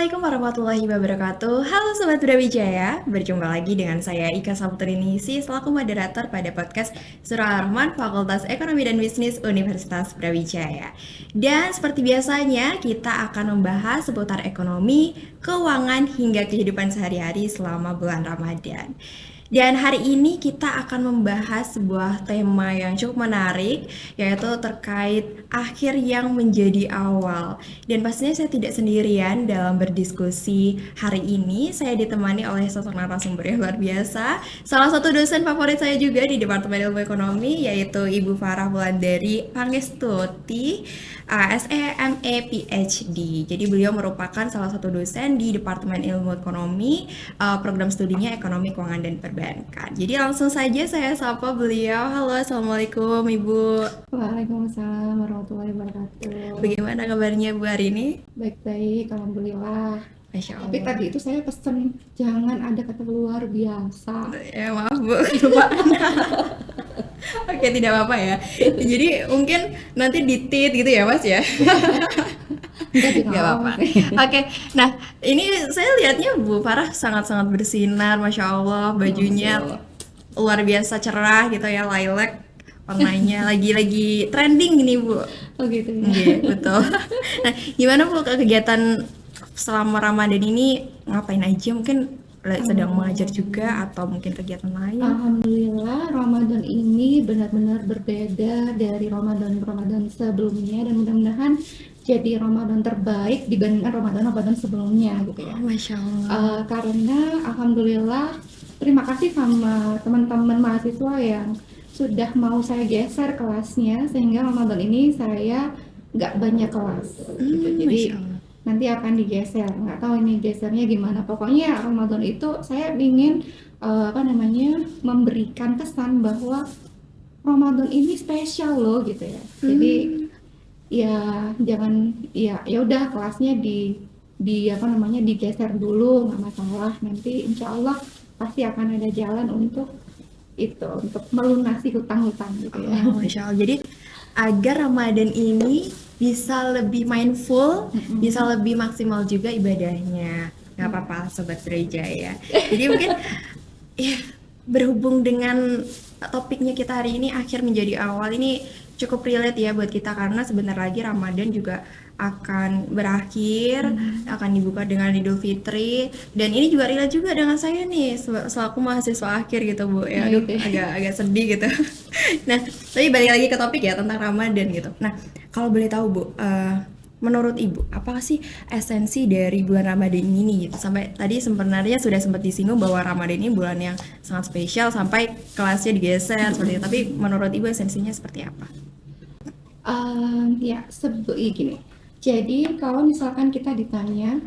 Assalamualaikum warahmatullahi wabarakatuh. Halo Sobat Brawijaya, berjumpa lagi dengan saya Ika Saputrinisi selaku moderator pada podcast Surah Ar-Rahman Fakultas Ekonomi dan Bisnis Universitas Brawijaya. Dan seperti biasanya, kita akan membahas seputar ekonomi, keuangan, hingga kehidupan sehari-hari selama bulan Ramadan. Dan hari ini kita akan membahas sebuah tema yang cukup menarik, yaitu terkait akhir yang menjadi awal. Dan pastinya saya tidak sendirian dalam berdiskusi hari ini. Saya ditemani oleh sosok narasumber yang luar biasa. Salah satu dosen favorit saya juga di Departemen Ilmu Ekonomi, yaitu Ibu Farah Wulandari Pangestuti, SEME PhD. Jadi beliau merupakan salah satu dosen di Departemen Ilmu Ekonomi, program studinya Ekonomi Keuangan dan Perbankan. Jadi langsung saja saya sapa beliau. Halo, Assalamualaikum Ibu. Waalaikumsalam warahmatullahi wabarakatuh. Bagaimana kabarnya Bu hari ini? Baik-baik, alhamdulillah. Masya Tapi Allah. tadi itu saya pesen jangan ada kata luar biasa. Ya maaf Bu, kelupaan. Oke, tidak apa-apa ya. Jadi mungkin nanti ditit gitu ya Mas ya? Enggak sih, Gak apa-apa. Oke, nah ini saya lihatnya Bu Farah sangat-sangat bersinar, Masya Allah. Bajunya Alhamdulillah. luar biasa cerah gitu ya, lilac warnanya lagi trending ini Bu. Oh gitu ya. Iya, betul. Nah, gimana Bu kegiatan selama Ramadan ini, ngapain aja? Mungkin sedang mengajar juga atau mungkin kegiatan lain? Alhamdulillah Ramadan ini benar-benar berbeda dari Ramadan sebelumnya dan mudah-mudahan jadi Ramadan terbaik dibandingkan Ramadan sebelumnya gitu ya. Oh, Masya Allah. Karena alhamdulillah terima kasih sama teman-teman mahasiswa yang sudah mau saya geser kelasnya sehingga Ramadan ini saya nggak banyak kelas gitu. Jadi Masya Allah. nanti akan digeser, nggak tahu ini gesernya gimana. Pokoknya Ramadan itu saya ingin memberikan kesan bahwa Ramadan ini spesial loh gitu ya. Jadi ya jangan ya udah kelasnya digeser dulu, nggak masalah. Nanti insya Allah pasti akan ada jalan untuk untuk melunasi hutang-hutang gitu ya. Oh, Masya Allah. Jadi agar Ramadan ini bisa lebih mindful, bisa lebih maksimal juga ibadahnya. Nggak apa-apa Sobat Brawijaya. Jadi mungkin ya, berhubung dengan topiknya kita hari ini akhir menjadi awal, ini cukup relate ya buat kita karena sebentar lagi Ramadan juga akan berakhir, akan dibuka dengan Idul Fitri, dan ini juga relate juga dengan saya nih selaku mahasiswa akhir gitu Bu ya. Aduh, Gitu ya. agak sedih gitu. Nah, tapi balik lagi ke topik ya tentang Ramadan gitu. Nah, kalau boleh tahu Bu, menurut Ibu, apa sih esensi dari bulan Ramadan ini gitu? Sampai tadi sebenarnya sudah sempat disinggung bahwa Ramadan ini bulan yang sangat spesial sampai kelasnya digeser seperti itu. Tapi menurut Ibu esensinya seperti apa? Gini. Jadi kalau misalkan kita ditanya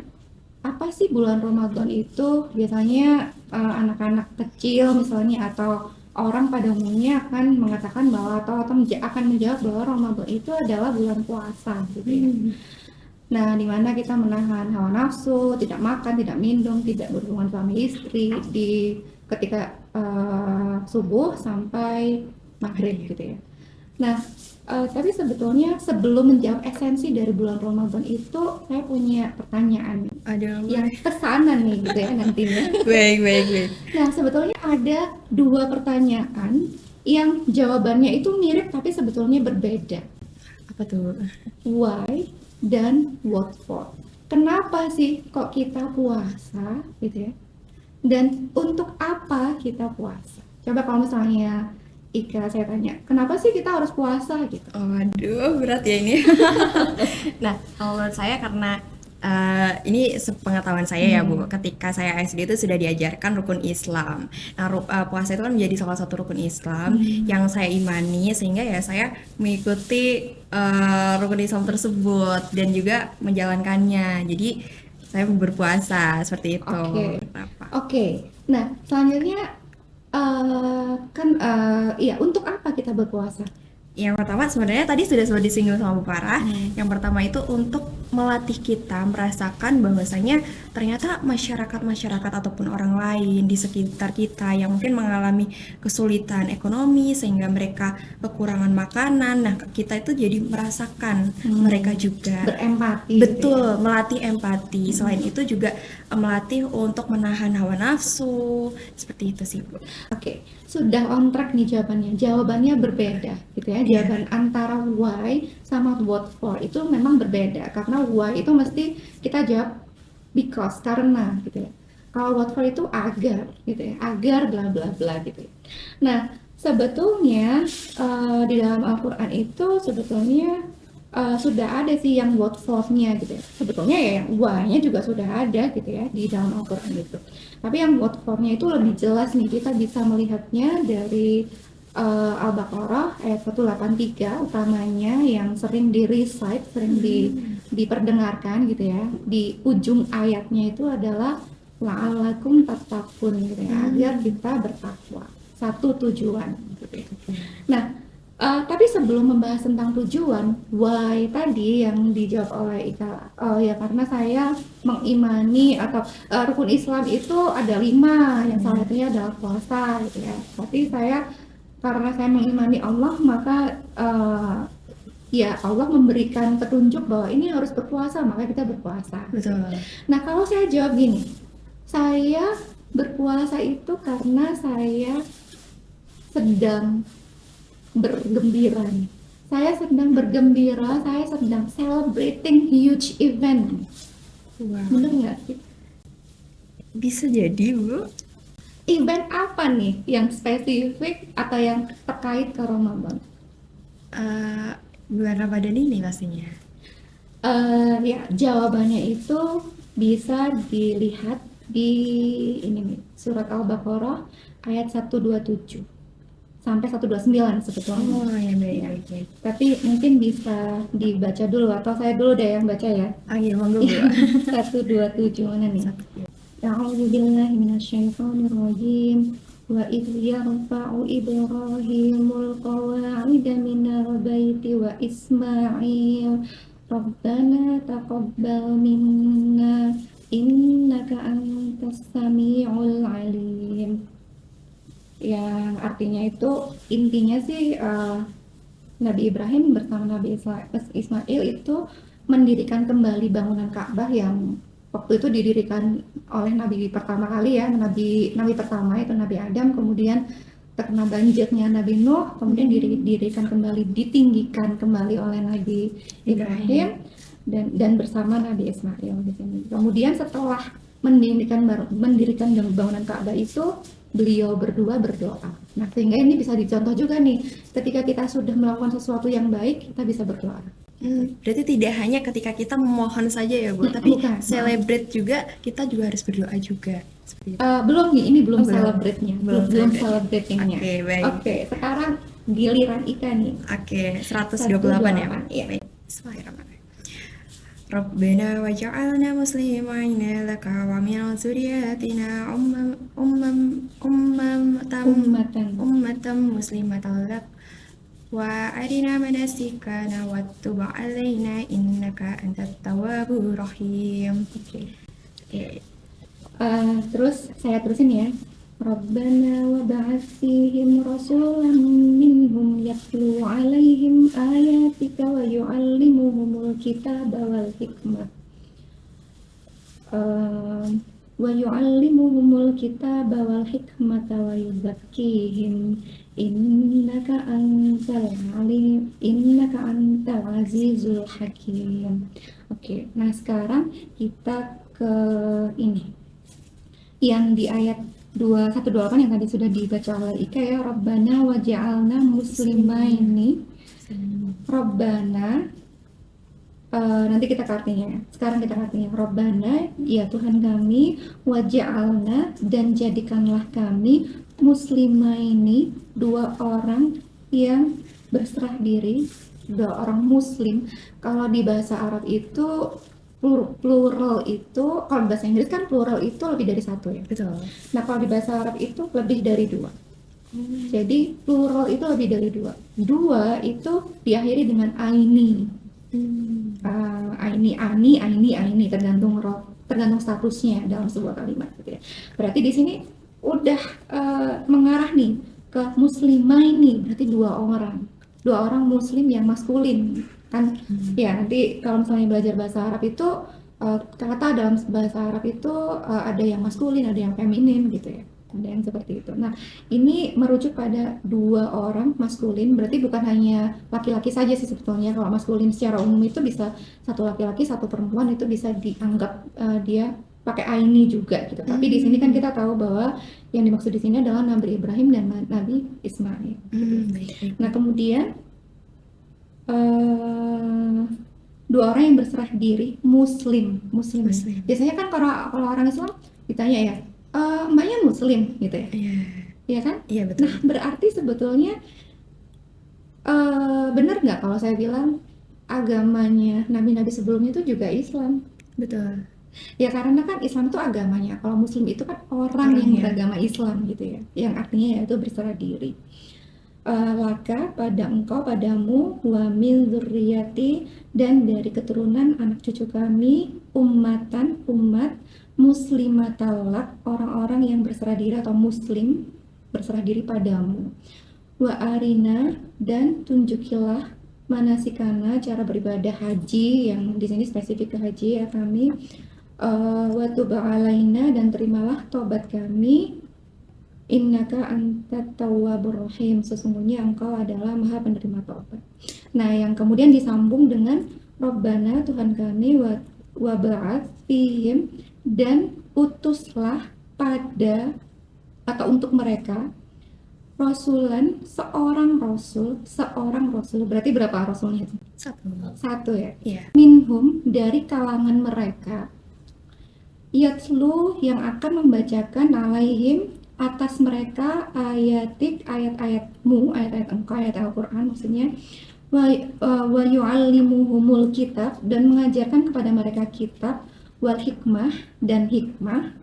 apa sih bulan Ramadan itu, biasanya anak-anak kecil misalnya atau orang pada umumnya akan mengatakan bahwa akan menjawab bahwa Ramadan itu adalah bulan puasa gitu ya. Nah, di mana kita menahan hawa nafsu, tidak makan, tidak minum, tidak berhubungan suami istri di ketika subuh sampai maghrib gitu ya. Nah, tapi sebetulnya sebelum menjawab esensi dari bulan Ramadan itu, saya punya pertanyaan Ada yang kesana nih gitu ya nantinya. baik. Nah, sebetulnya ada dua pertanyaan yang jawabannya itu mirip tapi sebetulnya berbeda. Apa tuh? Why dan what for? Kenapa sih kok kita puasa gitu ya? Dan untuk apa kita puasa? Coba kalau misalnya Ika saya tanya, kenapa sih kita harus puasa gitu? Oh, aduh, berat ya ini. Nah, kalau menurut saya karena ini sepengetahuan saya ya Bu, ketika saya SD itu sudah diajarkan rukun Islam. Nah, puasa itu kan menjadi salah satu rukun Islam yang saya imani, sehingga ya saya mengikuti rukun Islam tersebut dan juga menjalankannya. Jadi saya berpuasa seperti itu. Oke. Kenapa? Oke. Nah, selanjutnya untuk apa kita berpuasa? Yang pertama sebenarnya tadi sudah sempat disinggung sama Bu Farah. Hmm. Yang pertama itu untuk melatih kita merasakan bahwasanya ternyata masyarakat ataupun orang lain di sekitar kita yang mungkin mengalami kesulitan ekonomi sehingga mereka kekurangan makanan. Nah, kita itu jadi merasakan mereka juga. Berempati. Betul, melatih empati. Selain itu juga melatih untuk menahan hawa nafsu. Seperti itu sih, Bu. Oke, sudah on track nih jawabannya. Jawabannya berbeda, gitu ya. Jawaban antara why sama what for itu memang berbeda. Karena why itu mesti kita jawab because, karena, gitu ya. Kalau what for itu agar, gitu ya. Agar bla bla bla, gitu ya. Nah, sebetulnya di dalam Al-Quran itu sebetulnya sudah ada sih yang what for-nya, gitu ya. Sebetulnya ya yang why-nya juga sudah ada, gitu ya, di dalam Al-Quran itu. Tapi yang what for-nya itu lebih jelas nih, kita bisa melihatnya dari Al-Baqarah ayat 183 utamanya yang sering di-recite, sering diperdengarkan gitu ya. Di ujung ayatnya itu adalah la'allakum tattaqun gitu ya, agar kita bertakwa. Satu tujuan gitu ya. Nah, tapi sebelum membahas tentang tujuan, why tadi yang dijawab oleh Ika, ya karena saya mengimani atau rukun Islam itu ada 5, yang salah satunya adalah puasa gitu ya. Tapi karena saya mengimani Allah, maka ya Allah memberikan petunjuk bahwa ini harus berpuasa, maka kita berpuasa. Betul. Nah, kalau saya jawab gini, saya berpuasa itu karena saya sedang bergembira nih. Saya sedang bergembira, saya sedang celebrating huge event. Wow. Bener nggak sih? Bisa jadi, Bu. Event apa nih yang spesifik atau yang terkait ke Ramadan? Bulan Ramadan ini pastinya. Ya, jawabannya itu bisa dilihat di ini nih, surat Al-Baqarah ayat 127 sampai 129 sebetulnya. Oh ya, baik. Tapi mungkin bisa dibaca dulu atau saya dulu deh yang baca ya. Iya, monggo, Bu. 127 mana nih? A'udzu billahi minasyaitonir rajim. Wa idh yarfa'u Ibrahimul qawa'ida minal baiti wa Ismail Rabbana taqabbal minna innaka antas samiul alim. Yang artinya itu intinya sih Nabi Ibrahim bersama Nabi Ismail itu mendirikan kembali bangunan Ka'bah yang waktu itu didirikan oleh Nabi pertama kali ya, Nabi pertama itu Nabi Adam, kemudian terkena banjirnya Nabi Nuh, kemudian didirikan kembali, ditinggikan kembali oleh Nabi Ibrahim dan bersama Nabi Ismail di sini. Kemudian setelah mendirikan bangunan Ka'bah itu beliau berdua berdoa. Nah, sehingga ini bisa dicontoh juga nih, ketika kita sudah melakukan sesuatu yang baik, kita bisa berdoa. Berarti tidak hanya ketika kita memohon saja ya, Bu, tapi Bukan. celebrate juga, kita juga harus berdoa juga. Seperti itu. Belum nih, ini belum belum. celebrate-nya, Belum belum celebrate. celebrating-nya. Oke, baik. Oke, sekarang giliran Ika nih. Oke, 128 ya, Pak. Iya. Baik. Bismillahirrahmanirrahim. Rabbana waj'alna muslimaina laka wa min dzurriyyatina ummatan muslimatan lak wa arina manasikana wa tub alaina innaka antat tawwabur rahim. Oke. Terus saya terusin ya. Rabbana wa ba'ats fihim rasulan minhum yatlu 'alaihim ayatika wa yu'allimuhumul kitaba wal hikmah. Wa yu'allimuhumul kitaba wal hikmata wa yuzakkihim innaka antal azizul hakim. Oke, nah sekarang kita ke ini yang di ayat 128 yang tadi sudah dibaca oleh Ika ya. Rabbana waj'alna muslimaini. Rabbana nanti kita ke artinya ya. Sekarang kita ke artinya. Rabbana, ya Tuhan kami, waj'alna, dan jadikanlah kami muslimaini, 2 orang yang berserah diri, 2 orang muslim. Kalau di bahasa Arab itu plural itu, kalau bahasa Inggris kan plural itu lebih dari 1 ya. Betul. Nah, kalau di bahasa Arab itu lebih dari 2. Jadi plural itu lebih dari dua. Dua itu diakhiri dengan aini. Aini, tergantung statusnya dalam sebuah kalimat gitu ya. Berarti di sini udah mengarah nih ke muslimah ini, berarti dua orang muslim yang maskulin kan. Ya nanti kalau misalnya belajar bahasa Arab itu kata dalam bahasa Arab itu ada yang maskulin, ada yang feminin gitu ya, ada yang seperti itu. Nah, ini merujuk pada dua orang maskulin, berarti bukan hanya laki-laki saja sih sebetulnya. Kalau maskulin secara umum itu bisa satu laki-laki, satu perempuan, itu bisa dianggap dia pakai aini juga gitu. Tapi di sini kan kita tahu bahwa yang dimaksud di sini adalah Nabi Ibrahim dan Nabi Ismail. Nah, kemudian dua orang yang berserah diri muslim. Biasanya kan kalau orang Islam ditanya ya, mbaknya muslim gitu ya. Iya kan? Iya, betul. Nah, berarti sebetulnya benar nggak kalau saya bilang agamanya nabi-nabi sebelumnya itu juga Islam? Betul. Ya karena kan Islam itu agamanya. Kalau Muslim itu kan orang yang beragama Islam gitu ya, yang artinya yaitu berserah diri. Laka pada engkau padamu wa min dzurriyyati, dan dari keturunan anak cucu kami, umat muslimatalak, orang-orang yang berserah diri atau muslim berserah diri padamu. Wa arina, dan tunjukilah manasikana, cara beribadah haji, yang di sini spesifik ke haji ya kami. Wa tub alaina, dan terimalah tobat kami. Innaka antat tawwabur rahim, sesungguhnya engkau adalah maha penerima taubat. Nah, yang kemudian disambung dengan Rabbana, Tuhan kami, wa ba'ats fihim, dan utuslah pada atau untuk mereka rasulan, seorang rasul. Berarti berapa rasulnya itu? Satu ya. Minhum, dari kalangan mereka, yatslu, yang akan membacakan, alaihim, atas mereka, ayat-ayatmu, ayat-ayat engkau, ayat Al-Quran maksudnya, wa yu'allimuhumul kitab, dan mengajarkan kepada mereka kitab, wal hikmah, dan hikmah,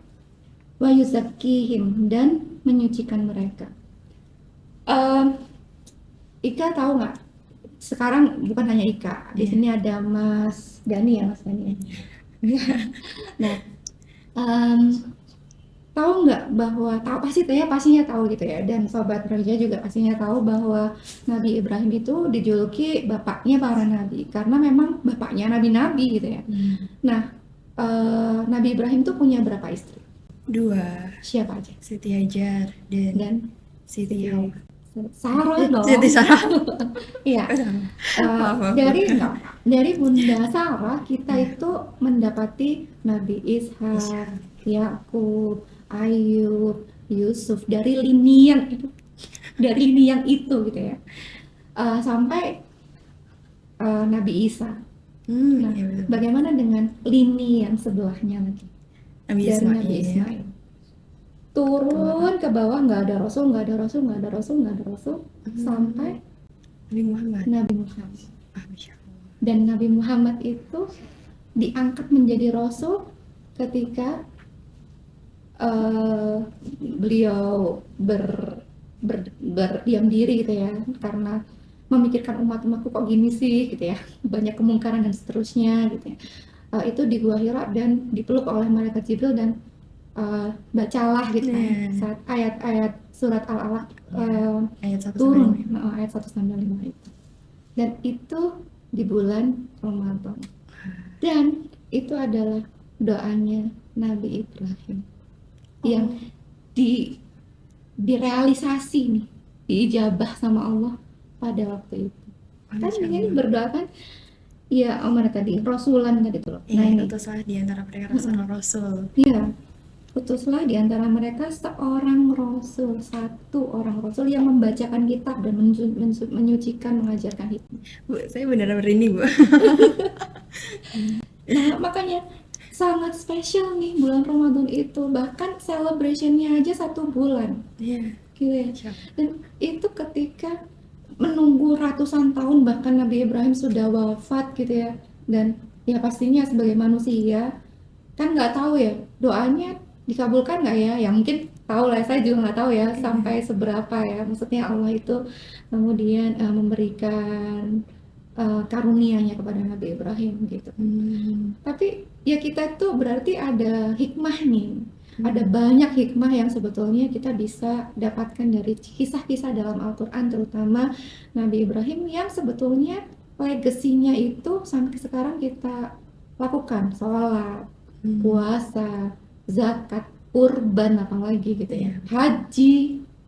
wa yuzakkihim, dan menyucikan mereka. Ika tahu nggak? Sekarang bukan hanya Ika, di sini ada Mas Dani ya, Mas Dani. Nah, tahu nggak bahwa pastinya tahu gitu ya, dan sobat kerja juga pastinya tahu bahwa Nabi Ibrahim itu dijuluki bapaknya para nabi karena memang bapaknya nabi-nabi gitu ya. Nah, Nabi Ibrahim tuh punya berapa istri? 2. Siapa aja? Siti Hajar dan Siti Hawa. Sarah dong. Siti Sarah. Iya. Dari Bunda Sarah kita itu mendapati Nabi Ishak, Yakub, Ayub, Yusuf, dari lini yang itu gitu ya, sampai Nabi Isa. Nah, Iya, bagaimana dengan lini yang sebelahnya lagi? Nabi Ismail. Turun ke bawah, nggak ada rasul, sampai Nabi Muhammad. Dan Nabi Muhammad itu diangkat menjadi rasul ketika beliau berdiam diri gitu ya, karena memikirkan umatku kok gini sih gitu ya, banyak kemungkaran dan seterusnya gitu ya. Itu di Gua Hira dan dipeluk oleh malaikat Jibril, dan bacalah gitu kan saat ayat-ayat surat Al-Alaq turun, ayat 1-5 itu. Dan itu di bulan Ramadan, dan itu adalah doanya Nabi Ibrahim yang direalisasi nih, diijabah sama Allah pada waktu itu. Kan ini berdoa kan ya, mana tadi rasulan tadi tuh. Nah, ini utuslah di antara mereka seorang rasul. Iya, utuslah di antara mereka seorang rasul, satu orang rasul yang membacakan kitab dan menyucikan, mengajarkan hikmah. Bu, saya beneran merinding, Bu. Nah, makanya sangat spesial nih bulan Ramadan itu, bahkan celebrationnya aja 1 bulan. Iya. Gitu ya. Dan itu ketika menunggu ratusan tahun, bahkan Nabi Ibrahim sudah wafat gitu ya, dan ya pastinya sebagai manusia kan nggak tahu ya doanya dikabulkan nggak ya, ya mungkin tahu lah, saya juga nggak tahu ya Iya. sampai seberapa ya. Maksudnya Allah itu kemudian memberikan karunia-Nya kepada Nabi Ibrahim gitu kan. Hmm. Tapi ya kita tuh berarti ada hikmah nih. Ada Hmm. banyak hikmah yang sebetulnya kita bisa dapatkan dari kisah-kisah dalam Al-Quran, terutama Nabi Ibrahim yang sebetulnya legasinya itu sampai sekarang kita lakukan. Sholat, Hmm. puasa, zakat, kurban, apalagi gitu ya. Iya. Haji,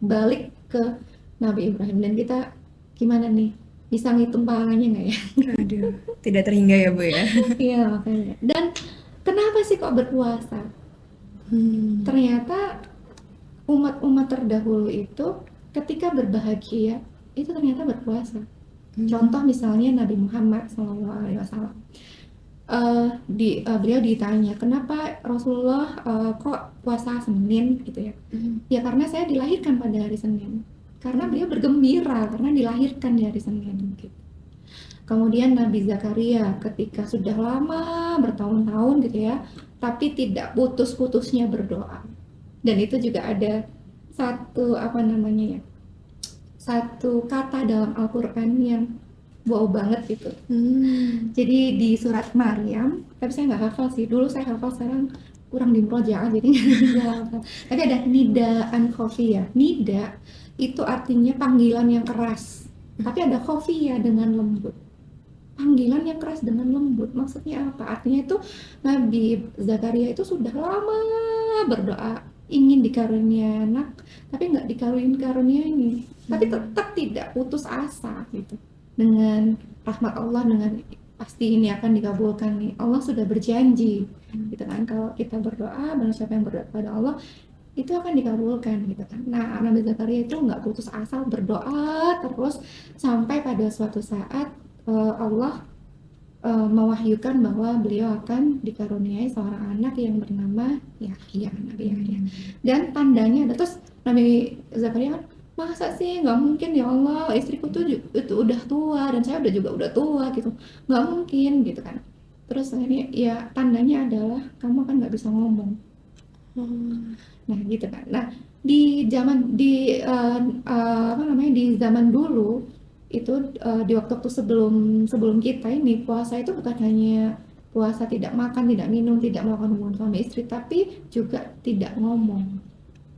balik ke Nabi Ibrahim. Dan kita gimana nih? Bisa ngitung pahalanya nggak ya? Aduh, tidak terhingga ya Bu ya. Iya, makanya. Dan kenapa sih kok berpuasa? Hmm. Ternyata umat-umat terdahulu itu ketika berbahagia itu ternyata berpuasa. Contoh Hmm. misalnya Nabi Muhammad SAW. Beliau ditanya, kenapa Rasulullah kok puasa Senin gitu ya? Hmm. Ya karena saya dilahirkan pada hari Senin. Karena beliau bergembira karena dilahirkan di hari Senin gitu. Kemudian Nabi Zakaria ketika sudah lama bertahun-tahun gitu ya, tapi tidak putus-putusnya berdoa. Dan itu juga ada satu apa namanya ya, satu kata dalam Al-Quran yang wow banget gitu. Hmm. Jadi di surat Maryam, tapi saya nggak hafal sih. Dulu saya hafal, sekarang kurang di murojaah jadi nggak hafal. Tapi ada nidaan khofiyah. Nida itu artinya panggilan yang keras. Tapi ada khofiyah dengan lembut. Panggilan yang keras dengan lembut. Maksudnya apa? Artinya itu Nabi Zakaria itu sudah lama berdoa ingin dikarunia anak, tapi nggak dikaruniai karunia ini. Tapi Hmm. tetap tidak putus asa gitu. Dengan rahmat Allah, dengan pasti ini akan dikabulkan nih. Allah sudah berjanji gitu kan. Kalau kita berdoa, dan siapa yang berdoa kepada Allah itu akan dikabulkan gitu kan. Nah, Nabi Zakaria itu nggak putus asa berdoa terus sampai pada suatu saat Allah mewahyukan bahwa beliau akan dikaruniai seorang anak yang bernama Yahya, Nabi Yahya. Dan tandanya ada, terus Nabi Zakaria kan, masa sih nggak mungkin ya Allah, istriku tuh itu udah tua dan saya udah tua gitu, nggak mungkin gitu kan. Terus akhirnya ya tandanya adalah kamu kan nggak bisa ngomong. Hmm. Nah, gitu kan. Nah, apa namanya, di zaman dulu itu di waktu-waktu sebelum sebelum kita ini puasa itu bukan hanya puasa tidak makan, tidak minum, tidak melakukan hubungan suami istri, tapi juga tidak ngomong,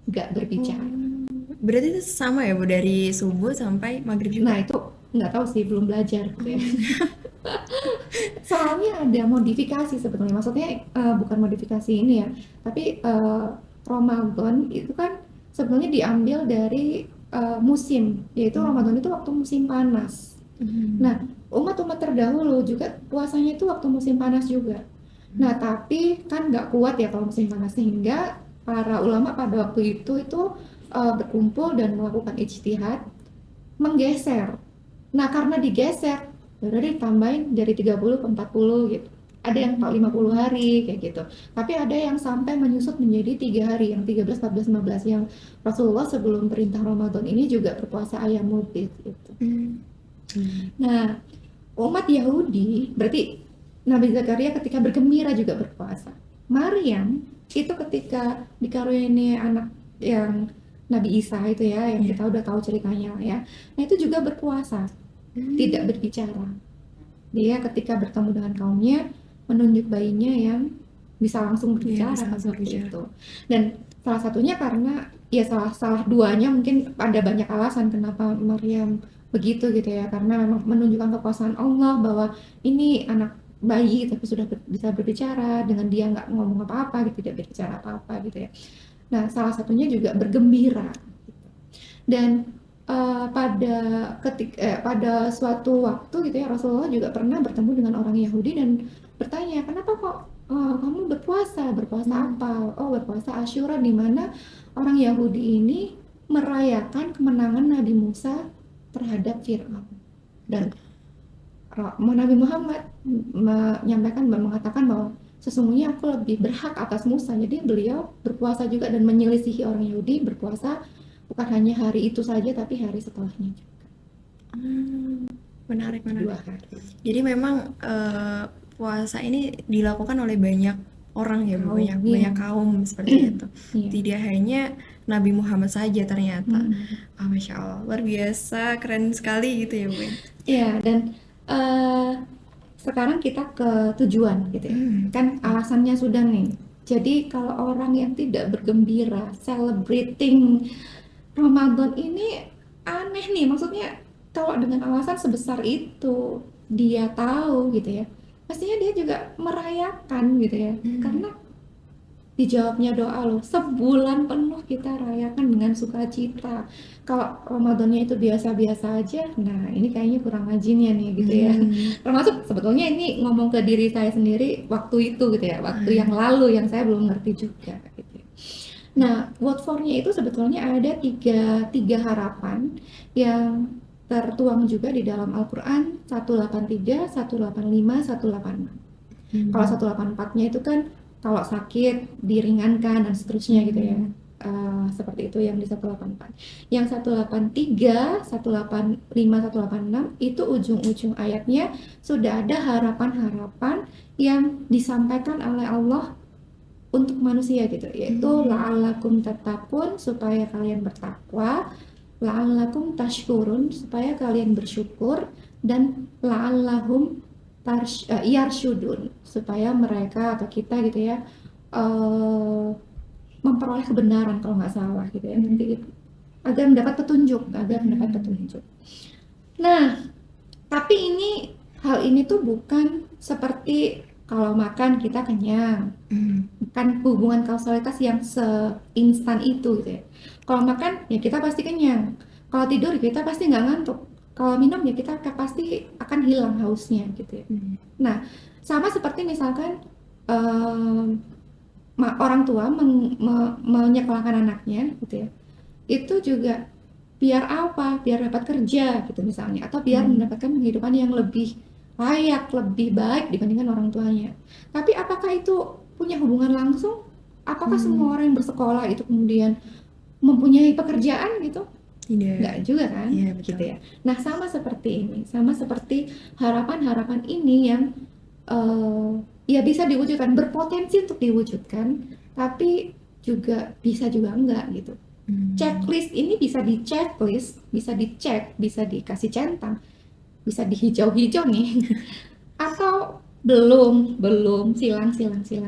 nggak berbicara. Oh, berarti itu sama ya Bu dari subuh sampai maghrib juga? Nah, itu nggak tahu sih, belum belajar gitu ya. Oh. Soalnya ada modifikasi sebetulnya, maksudnya bukan modifikasi ini ya, tapi Ramadan itu kan sebenarnya diambil dari musim, yaitu Hmm. Ramadan itu waktu musim panas. Hmm. Nah, umat-umat terdahulu juga puasanya itu waktu musim panas juga. Nah, tapi kan nggak kuat ya kalau musim panas, sehingga para ulama pada waktu itu berkumpul dan melakukan ijtihad menggeser. Nah, karena digeser, ya udah ditambahin dari 30 ke 40 gitu. Ada yang 50 Hmm. hari kayak gitu. Tapi ada yang sampai menyusut menjadi 3 hari, yang 13, 14, 15, yang Rasulullah sebelum perintah Ramadan ini juga berpuasa Ayyamul Bid gitu. Hmm. Hmm. Nah, umat Yahudi berarti Nabi Zakaria ketika bergembira juga berpuasa. Maryam itu ketika dikaruniai anak yang Nabi Isa itu ya, yang Iya. kita udah tahu ceritanya ya. Nah, itu juga berpuasa, tidak Hmm. berbicara. Dia ketika bertemu dengan kaumnya menunjuk bayinya yang bisa langsung Iya, berbicara bisa langsung seperti bicara. itu. Dan salah satunya karena ya salah salah duanya, mungkin ada banyak alasan kenapa Maryam begitu gitu ya, karena memang menunjukkan kekuasaan Allah bahwa ini anak bayi tapi sudah bisa berbicara, dengan dia nggak ngomong apa-apa gitu, tidak berbicara apa-apa gitu ya. Nah, salah satunya juga bergembira. Dan pada suatu waktu gitu ya, Rasulullah juga pernah bertemu dengan orang Yahudi dan bertanya, kenapa kok kamu berpuasa? Berpuasa Hmm. apa? Oh, berpuasa Asyura, di mana orang Yahudi ini merayakan kemenangan Nabi Musa terhadap Fir'aun. Dan Nabi Muhammad menyampaikan, mengatakan bahwa sesungguhnya aku lebih berhak atas Musa. Jadi beliau berpuasa juga dan menyelisihi orang Yahudi berpuasa bukan hanya hari itu saja, tapi hari setelahnya juga. Hmm. Menarik, Dua menarik. hari. Jadi memang puasa ini dilakukan oleh banyak orang ya Bu, Kaum, banyak iya. banyak kaum seperti itu. Iya. Tidak hanya Nabi Muhammad saja ternyata. Masya Allah, luar biasa, keren sekali gitu ya Bu. Iya, dan sekarang kita ke tujuan gitu ya. Kan alasannya sudah nih. Jadi kalau orang yang tidak bergembira, celebrating Ramadan ini aneh nih. Maksudnya kalau dengan alasan sebesar itu dia tahu gitu ya. Pastinya dia juga merayakan gitu ya. Karena dijawabnya doa loh, sebulan penuh kita rayakan dengan sukacita. Kalau Ramadannya itu biasa-biasa aja, nah ini kayaknya kurang rajinnya nih gitu ya. Termasuk sebetulnya ini ngomong ke diri saya sendiri waktu itu gitu ya, waktu yang lalu yang saya belum ngerti juga gitu ya. Nah, what for-nya itu sebetulnya ada tiga harapan yang tertuang juga di dalam Al-Quran 183, 185, 186. Kalau 184-nya itu kan kalau sakit diringankan dan seterusnya gitu ya. Seperti itu yang di 184. Yang 183, 185, 186 itu ujung-ujung ayatnya sudah ada harapan-harapan yang disampaikan oleh Allah untuk manusia gitu, yaitu la'allakum tattaqun, supaya kalian bertakwa, la'allakum tashkurun, supaya kalian bersyukur, dan la'allahum yarsyudun, supaya mereka atau kita gitu ya memperoleh kebenaran kalau nggak salah gitu ya, nanti agar mendapat petunjuk. Nah, tapi hal ini tuh bukan seperti kalau makan kita kenyang, bukan hubungan kausalitas yang seinstan itu gitu ya. Kalau makan ya kita pasti kenyang, kalau tidur kita pasti nggak ngantuk, kalau minum ya kita pasti akan hilang hausnya gitu ya. Nah, sama seperti misalkan orang tua menyekolahkan anaknya gitu ya, itu juga biar apa? Biar dapat kerja gitu misalnya, atau biar mendapatkan kehidupan yang lebih layak, lebih baik dibandingkan orang tuanya. Tapi apakah itu punya hubungan langsung? Apakah semua orang yang bersekolah itu kemudian mempunyai pekerjaan gitu? Tidak. Enggak juga kan? Iya, betul. Gitu ya. Nah, sama seperti ini, sama seperti harapan-harapan ini yang ya bisa diwujudkan, berpotensi untuk diwujudkan, tapi juga bisa juga enggak gitu. Checklist ini bisa di-checklist, bisa dicek, bisa dikasih centang, bisa dihijau-hijau nih, atau belum silang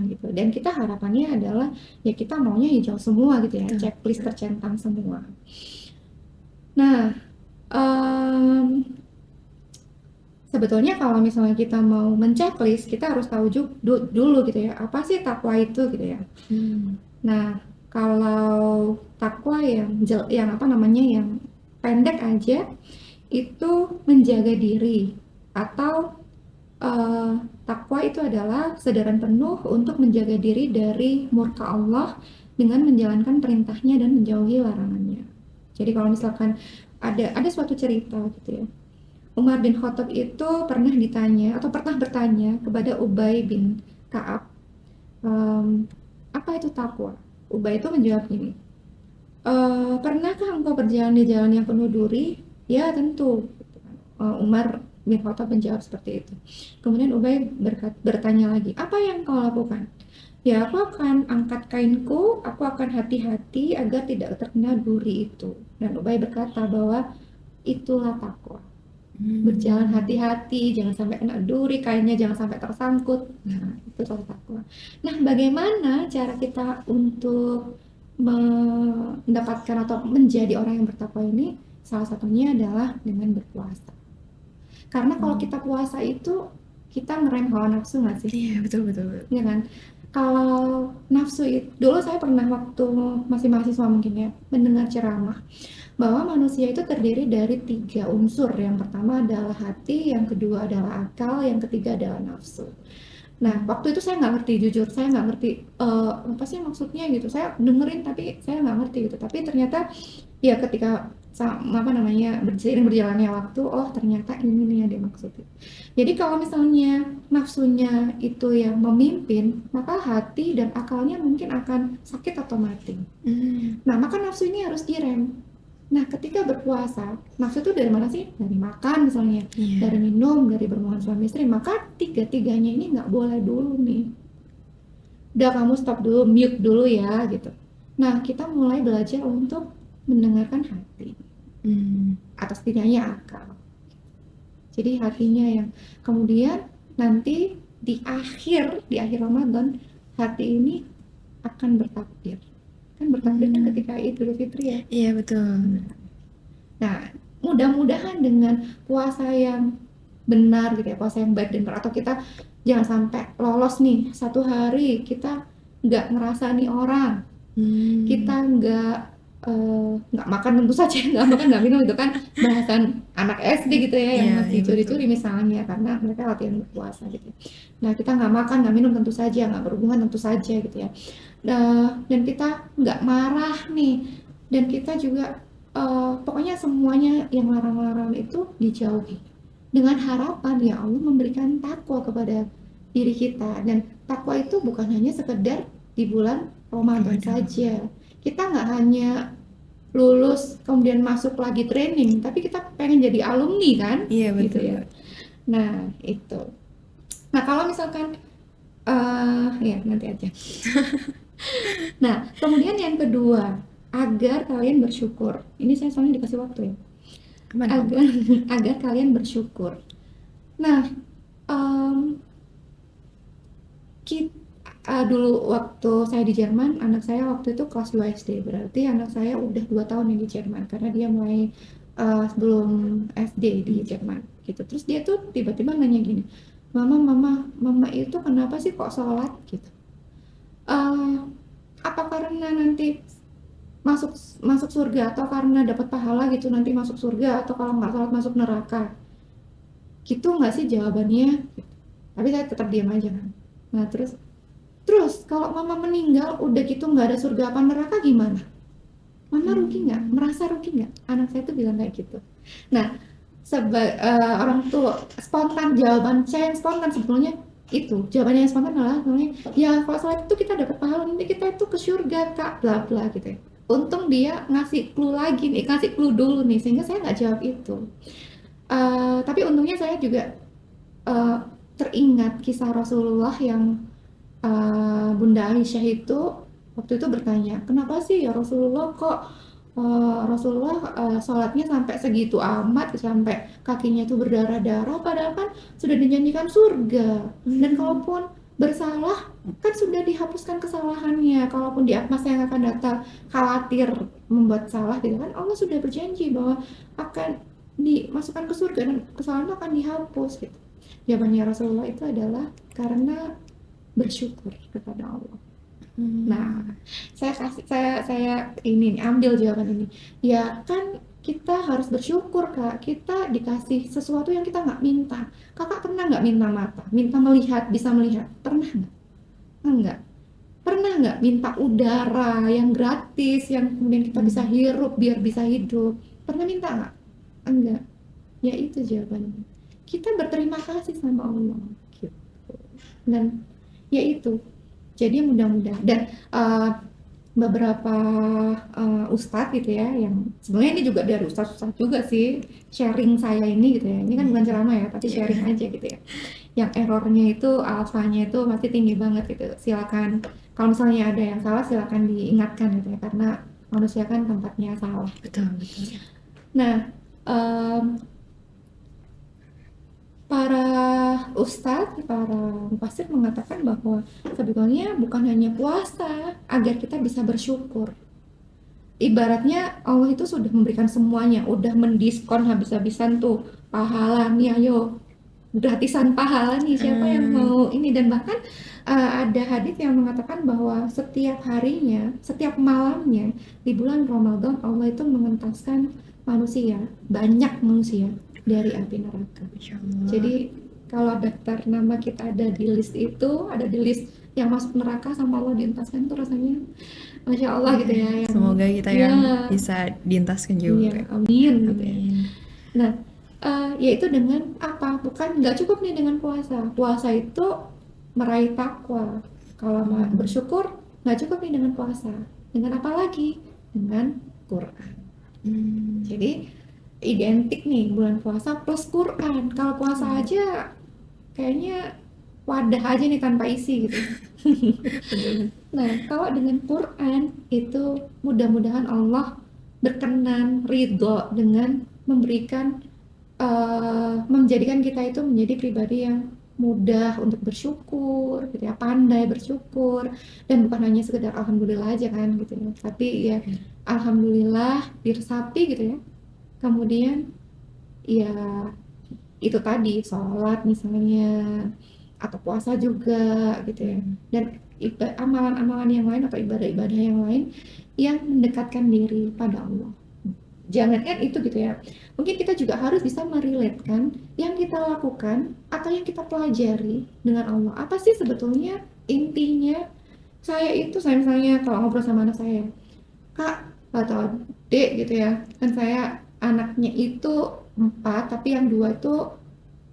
gitu. Dan kita harapannya adalah ya kita maunya hijau semua gitu ya, checklist tercentang semua. Nah, sebetulnya kalau misalnya kita mau men-checklist, kita harus tahu dulu gitu ya, apa sih takwa itu gitu ya. Nah, kalau takwa yang apa namanya, yang pendek aja, itu menjaga diri, atau takwa itu adalah kesadaran penuh untuk menjaga diri dari murka Allah dengan menjalankan perintahnya dan menjauhi larangannya. Jadi kalau misalkan ada suatu cerita gitu ya, Umar bin Khattab itu pernah bertanya kepada Ubay bin Ka'ab, apa itu takwa? Ubay itu menjawab gini, pernahkah engkau berjalan di jalan yang penuh duri? Ya tentu. Umar bin Khattab menjawab seperti itu. Kemudian Ubay bertanya lagi, apa yang kau lakukan? Ya, aku akan angkat kainku, aku akan hati-hati agar tidak terkena duri itu. Dan Ubay berkata bahwa itulah takwa. Berjalan hati-hati, jangan sampai kena duri, kainnya jangan sampai tersangkut. Nah, itu takwa. Nah, bagaimana cara kita untuk mendapatkan atau menjadi orang yang bertakwa ini? Salah satunya adalah dengan berpuasa. Karena kalau kita puasa itu kita ngerem hawa nafsu nggak sih? Iya, betul. Iya kan? Kalau nafsu itu, dulu saya pernah waktu masih mahasiswa mungkin ya, mendengar ceramah bahwa manusia itu terdiri dari 3 unsur. Yang pertama adalah hati, yang kedua adalah akal, yang ketiga adalah nafsu. Nah, waktu itu saya nggak ngerti, jujur saya nggak ngerti apa sih maksudnya gitu. Saya dengerin tapi saya nggak ngerti gitu. Tapi ternyata ya ketika seiring berjalannya waktu, oh ternyata ini nih yang dimaksudin. Jadi kalau misalnya nafsunya itu yang memimpin, maka hati dan akalnya mungkin akan sakit atau mati. Nah, maka nafsu ini harus direm. Nah, ketika berpuasa, nafsu itu dari mana sih? Dari makan misalnya, dari minum, dari berhubungan suami istri. Maka tiga-tiganya ini nggak boleh dulu nih. Udah, kamu stop dulu, mute dulu ya gitu. Nah, kita mulai belajar untuk mendengarkan hati atau setidaknya akal. Jadi hatinya yang kemudian nanti di akhir Ramadan hati ini akan bertakbir. Kan bertakbir kan ketika Idul Fitri ya. Iya betul. Nah, mudah-mudahan dengan puasa yang benar gitu ya, puasa yang baik dan benar, atau kita jangan sampai lolos nih satu hari kita nggak ngerasani orang, kita nggak makan tentu saja, nggak makan nggak minum, itu kan bahasan anak SD gitu ya, yang Iya, masih iya betul. curi-curi misalnya karena mereka latihan berpuasa gitu. Nah, kita nggak makan nggak minum tentu saja, nggak berhubungan tentu saja gitu ya. Dan kita nggak marah nih, dan kita juga pokoknya semuanya yang larang-larang itu dijauhi dengan harapan ya Allah memberikan takwa kepada diri kita. Dan takwa itu bukan hanya sekedar di bulan Ramadan saja. Kita nggak hanya lulus kemudian masuk lagi training, tapi kita pengen jadi alumni kan, Iya gitu betul. ya. Nah itu. Nah kalau misalkan ya nanti aja. Nah kemudian yang kedua, agar kalian bersyukur. Ini saya soalnya dikasih waktu ya. Aman, Agar agar kalian bersyukur. Nah, dulu waktu saya di Jerman, anak saya waktu itu kelas 2 SD, berarti anak saya udah 2 tahun nih di Jerman karena dia mulai sebelum SD di Jerman gitu. Terus dia tuh tiba-tiba nanya gini, mama itu kenapa sih kok sholat gitu? Eh, apa karena nanti masuk masuk surga, atau karena dapat pahala gitu nanti masuk surga, atau kalau nggak sholat masuk neraka? Gitu nggak sih jawabannya? Gitu. Tapi saya tetap diam aja kan. Nah terus kalau mama meninggal udah gitu nggak ada surga apa neraka gimana? Mama rugi nggak? Merasa rugi nggak? Anak saya tuh bilang kayak gitu. Nah, orang tua spontan, jawaban saya yang spontan sebetulnya itu, jawabannya yang spontan adalah sebenarnya ya kalau sholat itu kita dapat pahala, nanti kita itu ke surga kak, bla bla gitu ya. Untung dia ngasih clue lagi nih, ngasih clue dulu nih, sehingga saya nggak jawab itu. Tapi untungnya saya juga eh, teringat kisah Rasulullah yang Bunda Aisyah itu waktu itu bertanya, kenapa sih ya Rasulullah kok Rasulullah sholatnya sampai segitu amat, sampai kakinya itu berdarah-darah, padahal kan sudah dijanjikan surga. Dan kalaupun bersalah, kan sudah dihapuskan kesalahannya. Kalaupun di masa yang akan datang khawatir membuat salah, gitu kan Allah sudah berjanji bahwa akan dimasukkan ke surga dan kesalahan itu akan dihapus. Gitu. Jawabannya Rasulullah itu adalah karena bersyukur kepada Allah. Nah, saya ini nih, ambil jawaban ini. Ya kan kita harus bersyukur kak. Kita dikasih sesuatu yang kita nggak minta. Kakak pernah nggak minta mata, minta melihat, bisa melihat? Pernah nggak? Enggak. Pernah nggak minta udara yang gratis, yang kemudian kita bisa hirup biar bisa hidup? Pernah minta nggak? Enggak. Ya itu jawabannya. Kita berterima kasih sama Allah. Gitu. Dan ya itu. Jadi mudah-mudahan dan beberapa ustadz gitu ya, yang sebenarnya ini juga dari ustadz-ustadz juga sih, sharing saya ini gitu ya. Ini kan bukan ceramah ya, tapi sharing aja gitu ya. Yang errornya itu alfanya itu masih tinggi banget gitu. Silakan kalau misalnya ada yang salah silakan diingatkan gitu ya, karena manusia kan tempatnya salah. Betul, betul. Nah, em, para ustadz, para mufassir mengatakan bahwa sebetulnya bukan hanya puasa agar kita bisa bersyukur. Ibaratnya Allah itu sudah memberikan semuanya, udah mendiskon habis-habisan tuh pahala nih, ayo gratisan pahala nih, siapa yang mau ini. Dan bahkan ada hadis yang mengatakan bahwa setiap harinya, setiap malamnya di bulan Ramadan Allah itu mengentaskan manusia, banyak manusia dari api neraka. Masya Allah. Jadi kalau daftar nama kita ada di list itu, ada di list yang masuk neraka sama Allah dientaskan, itu rasanya Masya Allah gitu ya. Yang, Semoga kita ya, yang bisa dientaskan juga. iya, amin gitu ya. Amin. Nah, yaitu dengan apa? Bukan nggak cukup nih dengan puasa. Puasa itu meraih takwa. Kalau bersyukur nggak cukup nih dengan puasa. Dengan apa lagi? Dengan Quran. Jadi identik nih bulan puasa plus Quran. Kalau puasa aja kayaknya wadah aja nih tanpa isi gitu. Betul. Nah, kalau dengan Quran itu mudah-mudahan Allah berkenan, ridho dengan memberikan, menjadikan kita itu menjadi pribadi yang mudah untuk bersyukur, gitu ya, pandai bersyukur, dan bukan hanya sekedar alhamdulillah aja kan gitu ya, tapi ya alhamdulillah diresapi gitu ya. Kemudian ya itu tadi sholat misalnya atau puasa juga gitu ya, dan amalan-amalan yang lain atau ibadah-ibadah yang lain yang mendekatkan diri pada Allah. Jangankan itu gitu ya, mungkin kita juga harus bisa merelatekan yang kita lakukan atau yang kita pelajari dengan Allah. Apa sih sebetulnya intinya? Saya misalnya kalau ngobrol sama anak saya, Kak atau Dek gitu ya, kan saya anaknya itu 4 tapi yang 2 itu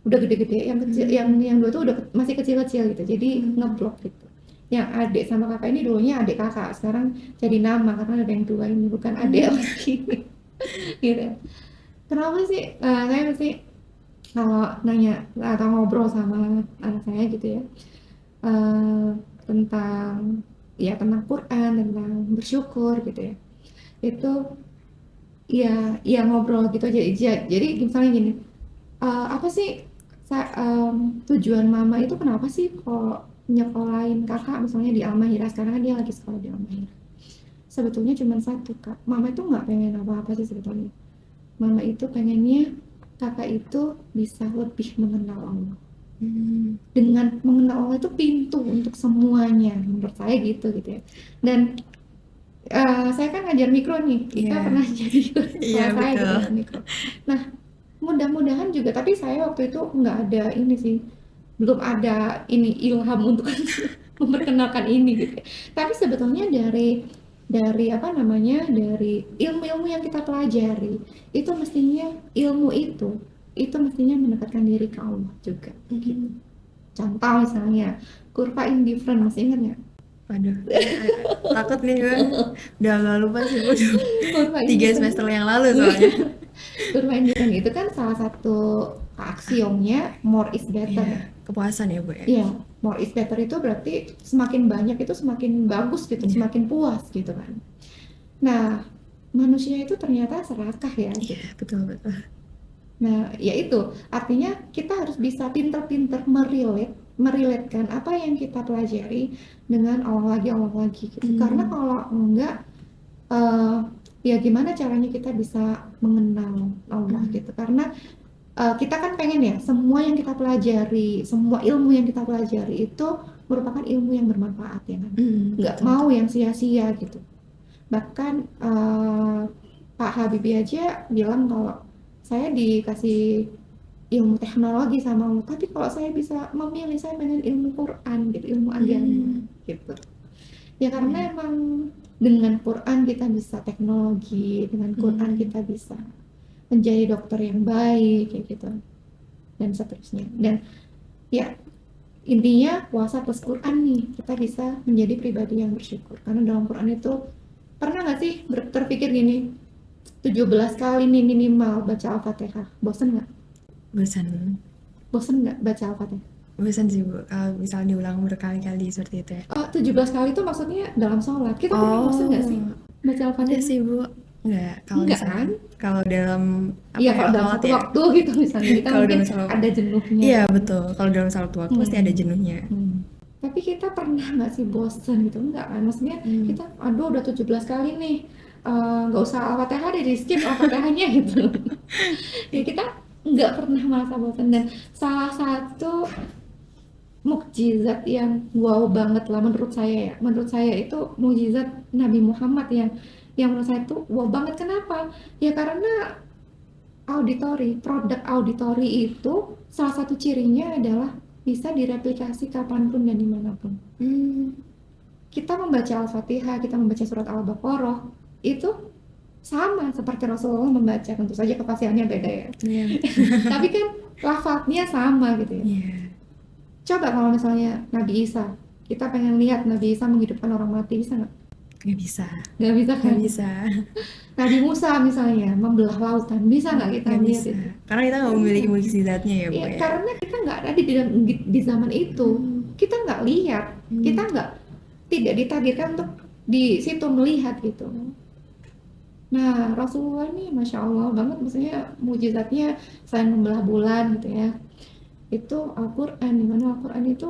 udah gede-gede, yang kecil yang 2 itu udah masih kecil-kecil gitu, jadi ngeblok gitu. Yang adik sama kakak ini dulunya adik kakak, sekarang jadi nama karena ada yang tua ini bukan adik lagi. Gitu. Kenapa sih saya mesti kalau nanya atau ngobrol sama anak saya gitu ya, eh, tentang tentang Quran, tentang bersyukur gitu ya, itu ya ngobrol gitu aja. Jadi misalnya gini, apa sih tujuan mama itu kenapa sih kok nyekolahin kakak misalnya di Al-Mahirah, sekarang kan dia lagi sekolah di Al-Mahirah. Sebetulnya cuma satu, Kak, mama itu nggak pengen apa-apa sih sebetulnya. Mama itu pengennya kakak itu bisa lebih mengenal Allah. Dengan mengenal Allah itu pintu untuk semuanya, menurut saya gitu ya. Dan saya kan ngajar mikro nih, kita pernah jadi kelas saya gitu ya, mikro. Nah, mudah-mudahan juga, tapi saya waktu itu nggak ada ini sih, belum ada ini ilham untuk memperkenalkan ini gitu. Tapi sebetulnya dari apa namanya, dari ilmu-ilmu yang kita pelajari itu mestinya mestinya mendekatkan diri ke Allah juga gitu. Contoh misalnya kurva indifferent, masih ingat nggak? Waduh, takut nih gue. Udah gak lupa sih gue. Kurva 3 indifferent. semester yang lalu soalnya. Kurva indifferent itu kan salah satu aksiomnya more is better. Iya, kepuasan ya Bu ya. Iya, more is better itu berarti semakin banyak itu semakin bagus gitu, Iya. semakin puas gitu kan. Nah, manusia itu ternyata serakah ya gitu. Iya, betul. Nah, ya itu artinya kita harus bisa pinter-pinter merelatekan apa yang kita pelajari dengan Allah lagi gitu. Karena kalau enggak, ya gimana caranya kita bisa mengenal Allah gitu. Karena kita kan pengen ya semua yang kita pelajari, semua ilmu yang kita pelajari itu merupakan ilmu yang bermanfaat ya kan. Nggak Betul. mau yang sia-sia gitu. Bahkan Pak Habibie aja bilang kalau saya dikasih ilmu teknologi sama Allah, tapi kalau saya bisa memilih, saya pengen ilmu Quran gitu, ilmu agama gitu. Ya karena emang dengan Quran kita bisa teknologi, dengan Quran kita bisa menjadi dokter yang baik kayak gitu, dan seterusnya. Dan ya intinya puasa plus Quran nih, kita bisa menjadi pribadi yang bersyukur. Karena dalam Quran itu, pernah nggak sih terpikir gini, 17 kali nih minimal baca Al-Fatihah, bosen nggak? Bosen nggak baca Al-Fatihah? Bosan sih Bu, kalau misalnya diulang berkali-kali seperti itu ya. 17 kali itu maksudnya dalam sholat. Kita pernah bosen nggak sih baca Enggak Al-Fatihah? sih Bu, enggak. Kalau Enggak misalnya, kan? kalau dalam Iya, kalau dalam sholat satu ya. waktu gitu misalnya, kita Kalau mungkin dalam sholat. ada jenuhnya. Iya betul, kalau dalam satu waktu pasti ada jenuhnya. Tapi kita pernah nggak sih bosen gitu? Enggak kan? Maksudnya kita, aduh udah 17 kali nih, nggak usah Al-Fatihah deh, di skip Al-Fatihahnya gitu. Ya kita nggak pernah merasa bosan. Dan salah satu mukjizat yang wow banget lah menurut saya itu mukjizat Nabi Muhammad yang menurut saya itu wow banget. Kenapa? Ya karena produk auditori itu salah satu cirinya adalah bisa direplikasi kapanpun dan dimanapun. Kita membaca Al-Fatihah, kita membaca surat Al-Baqarah itu sama seperti Rasulullah membaca, tentu saja kefasihannya beda ya. Tapi kan lafadznya sama gitu ya. Coba kalau misalnya Nabi Isa, kita pengen lihat Nabi Isa menghidupkan orang mati, bisa nggak? Nggak bisa, Nggak bisa nggak kan? bisa, Nabi Musa misalnya membelah lautan, bisa nggak kita nggak melihat bisa. itu? Karena kita nggak Nggak bisa. memiliki mukjizatnya ya Bu Iya, ya. karena kita nggak ada di zaman itu. Hmm, Kita nggak lihat, kita hmm, nggak tidak ditakdirkan untuk di situ melihat gitu. Nah, Rasulullah nih, masya Allah banget, maksudnya mujizatnya selain membelah bulan gitu ya, itu Al-Quran, dimana Al-Quran itu